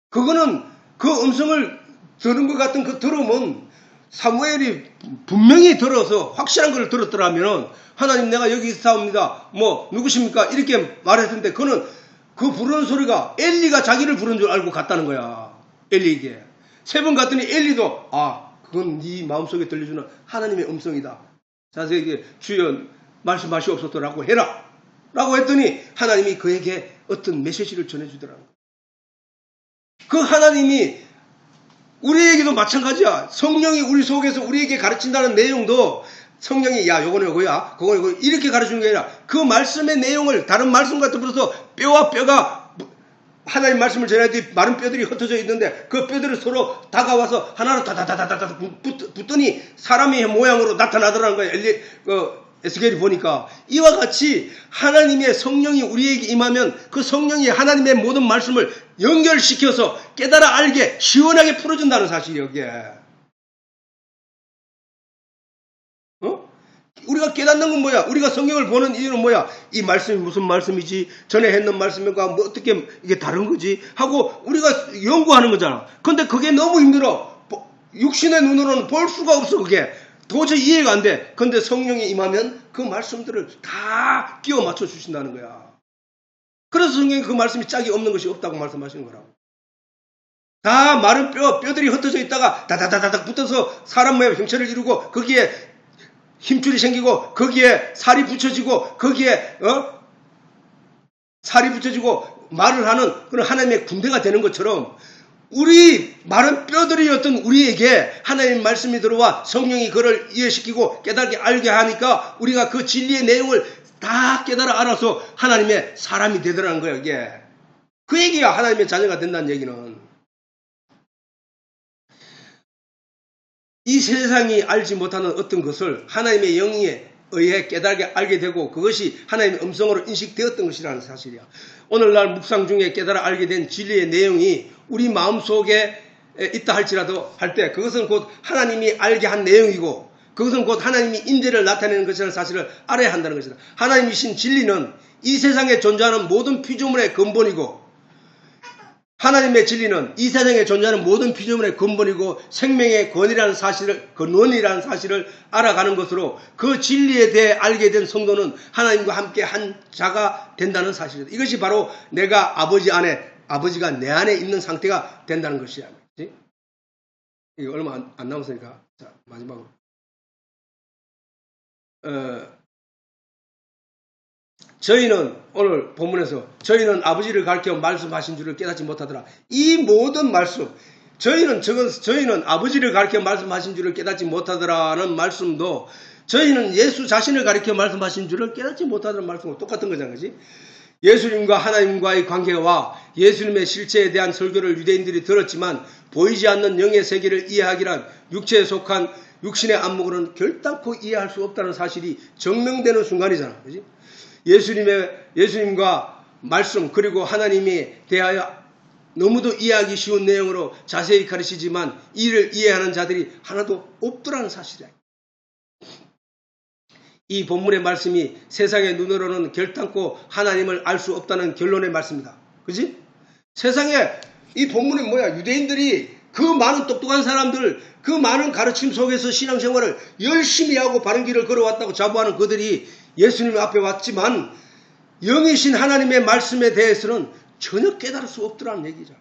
그거는 그 음성을 들은 것 같은 그 들음은 사무엘이 분명히 들어서 확실한 걸 들었더라면 하나님 내가 여기 있사옵니다. 뭐 누구십니까? 이렇게 말했는데 그는 그 부르는 소리가 엘리가 자기를 부른 줄 알고 갔다는 거야. 엘리에게. 3번 갔더니 엘리도 그건 네 마음속에 들려주는 하나님의 음성이다. 자세히 주여 말씀하시옵소서라고 해라. 라고 했더니 하나님이 그에게 어떤 메시지를 전해주더라고요. 그 하나님이 우리에게도 마찬가지야. 성령이 우리 속에서 우리에게 가르친다는 내용도 성령이 요거는 요거야 그거는 요거 이렇게 가르치는 게 아니라 그 말씀의 내용을 다른 말씀과 더불어서 뼈와 뼈가 하나님 말씀을 전할 때 마른 뼈들이 흩어져 있는데 그 뼈들이 서로 다가와서 하나로 다다다다다 붙더니 사람의 모양으로 나타나더라는 거예요. 에스겔이 보니까 이와 같이 하나님의 성령이 우리에게 임하면 그 성령이 하나님의 모든 말씀을 연결시켜서 깨달아 알게 시원하게 풀어준다는 사실이에요. 이게. 우리가 깨닫는 건 뭐야? 우리가 성경을 보는 이유는 뭐야? 이 말씀이 무슨 말씀이지? 전에 했는 말씀과 뭐 어떻게 이게 다른 거지? 하고 우리가 연구하는 거잖아. 근데 그게 너무 힘들어. 육신의 눈으로는 볼 수가 없어. 그게 도저히 이해가 안 돼. 근데 성령이 임하면 그 말씀들을 다 끼워 맞춰 주신다는 거야. 그래서 성경이 그 말씀이 짝이 없는 것이 없다고 말씀하시는 거라고. 다 마른 뼈들이 흩어져 있다가 다다다닥 붙어서 사람 모양 형체를 이루고 거기에 힘줄이 생기고 거기에 살이 붙여지고 거기에 살이 붙여지고 말을 하는 그런 하나님의 군대가 되는 것처럼 우리 마른 뼈들이었던 우리에게 하나님의 말씀이 들어와 성령이 그를 이해시키고 깨닫게 알게 하니까 우리가 그 진리의 내용을 다 깨달아 알아서 하나님의 사람이 되더라는 거예요. 이게 그 얘기가 하나님의 자녀가 된다는 얘기는. 이 세상이 알지 못하는 어떤 것을 하나님의 영에 의해 깨달게 알게 되고 그것이 하나님의 음성으로 인식되었던 것이라는 사실이야. 오늘날 묵상 중에 깨달아 알게 된 진리의 내용이 우리 마음속에 있다 할지라도 할 때 그것은 곧 하나님이 알게 한 내용이고 그것은 곧 하나님이 임재를 나타내는 것이라는 사실을 알아야 한다는 것이다. 하나님이신 진리는 이 세상에 존재하는 모든 피조물의 근본이고 하나님의 진리는 이 세상에 존재하는 모든 피조물의 근본이고 생명의 근원이라는 사실을 알아가는 것으로 그 진리에 대해 알게 된 성도는 하나님과 함께 한 자가 된다는 사실이다. 이것이 바로 내가 아버지가 내 안에 있는 상태가 된다는 것이야. 그치? 이게 얼마 안 남았으니까 자 마지막으로 저희는 오늘 본문에서 저희는 아버지를 가리켜 말씀하신 줄을 깨닫지 못하더라. 이 모든 말씀 저희는 아버지를 가리켜 말씀하신 줄을 깨닫지 못하더라는 말씀도 저희는 예수 자신을 가리켜 말씀하신 줄을 깨닫지 못하더라는 말씀과 똑같은 거잖아요. 그렇지? 예수님과 하나님과의 관계와 예수님의 실체에 대한 설교를 유대인들이 들었지만 보이지 않는 영의 세계를 이해하기란 육체에 속한 육신의 안목으로는 결단코 이해할 수 없다는 사실이 증명되는 순간이잖아. 그렇지? 예수님과 말씀 그리고 하나님에 대하여 너무도 이해하기 쉬운 내용으로 자세히 가르치지만 이를 이해하는 자들이 하나도 없더라는 사실이야. 이 본문의 말씀이 세상의 눈으로는 결단코 하나님을 알 수 없다는 결론의 말씀이다. 그지? 세상에 이 본문이 뭐야? 유대인들이 그 많은 똑똑한 사람들 그 많은 가르침 속에서 신앙생활을 열심히 하고 바른 길을 걸어왔다고 자부하는 그들이 예수님 앞에 왔지만 영이신 하나님의 말씀에 대해서는 전혀 깨달을 수 없더라는 얘기죠.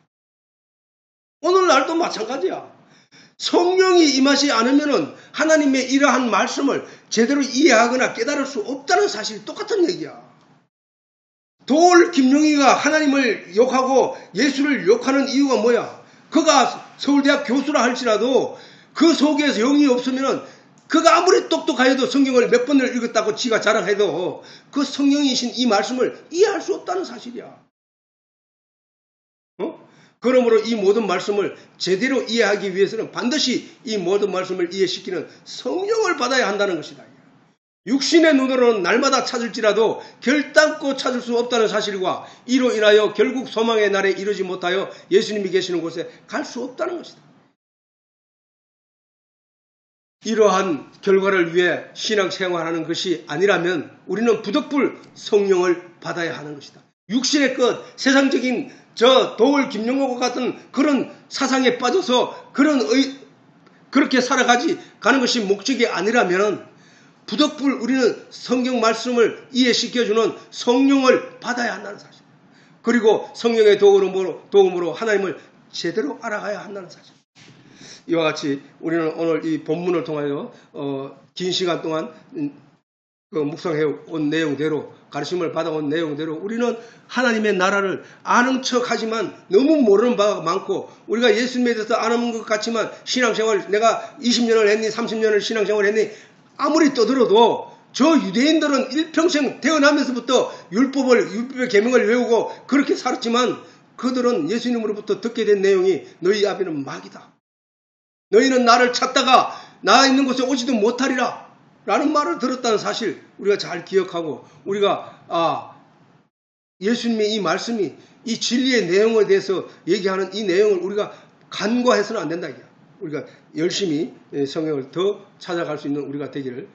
오늘날도 마찬가지야. 성령이 임하지 않으면 하나님의 이러한 말씀을 제대로 이해하거나 깨달을 수 없다는 사실이 똑같은 얘기야. 돌 김용희가 하나님을 욕하고 예수를 욕하는 이유가 뭐야? 그가 서울대학 교수라 할지라도 그 속에서 영이 없으면 그가 아무리 똑똑하여도 성경을 몇 번을 읽었다고 지가 자랑해도 그 성령이신 이 말씀을 이해할 수 없다는 사실이야. 그러므로 이 모든 말씀을 제대로 이해하기 위해서는 반드시 이 모든 말씀을 이해시키는 성령을 받아야 한다는 것이다. 육신의 눈으로는 날마다 찾을지라도 결단코 찾을 수 없다는 사실과 이로 인하여 결국 소망의 날에 이르지 못하여 예수님이 계시는 곳에 갈 수 없다는 것이다. 이러한 결과를 위해 신앙생활하는 것이 아니라면 우리는 부득불 성령을 받아야 하는 것이다. 육신의 것, 세상적인 저 도울 김용호와 같은 그런 사상에 빠져서 그렇게 살아가지 가는 것이 목적이 아니라면 부득불 우리는 성경 말씀을 이해시켜주는 성령을 받아야 한다는 사실. 그리고 성령의 도움으로 하나님을 제대로 알아가야 한다는 사실. 이와 같이 우리는 오늘 이 본문을 통하여 긴 시간 동안 묵상해 온 내용대로, 가르침을 받아온 내용대로 우리는 하나님의 나라를 아는 척하지만 너무 모르는 바가 많고, 우리가 예수님에 대해서 아는 것 같지만 신앙생활 내가 20년을 했니 30년을 신앙생활을 했니 아무리 떠들어도 저 유대인들은 일평생 태어나면서부터 율법의 계명을 외우고 그렇게 살았지만 그들은 예수님으로부터 듣게 된 내용이 너희 아비는 마귀다. 너희는 나를 찾다가 나 있는 곳에 오지도 못하리라 라는 말을 들었다는 사실 우리가 잘 기억하고, 우리가 예수님의 이 말씀이 이 진리의 내용에 대해서 얘기하는 이 내용을 우리가 간과해서는 안 된다. 우리가 열심히 성경을 더 찾아갈 수 있는 우리가 되기를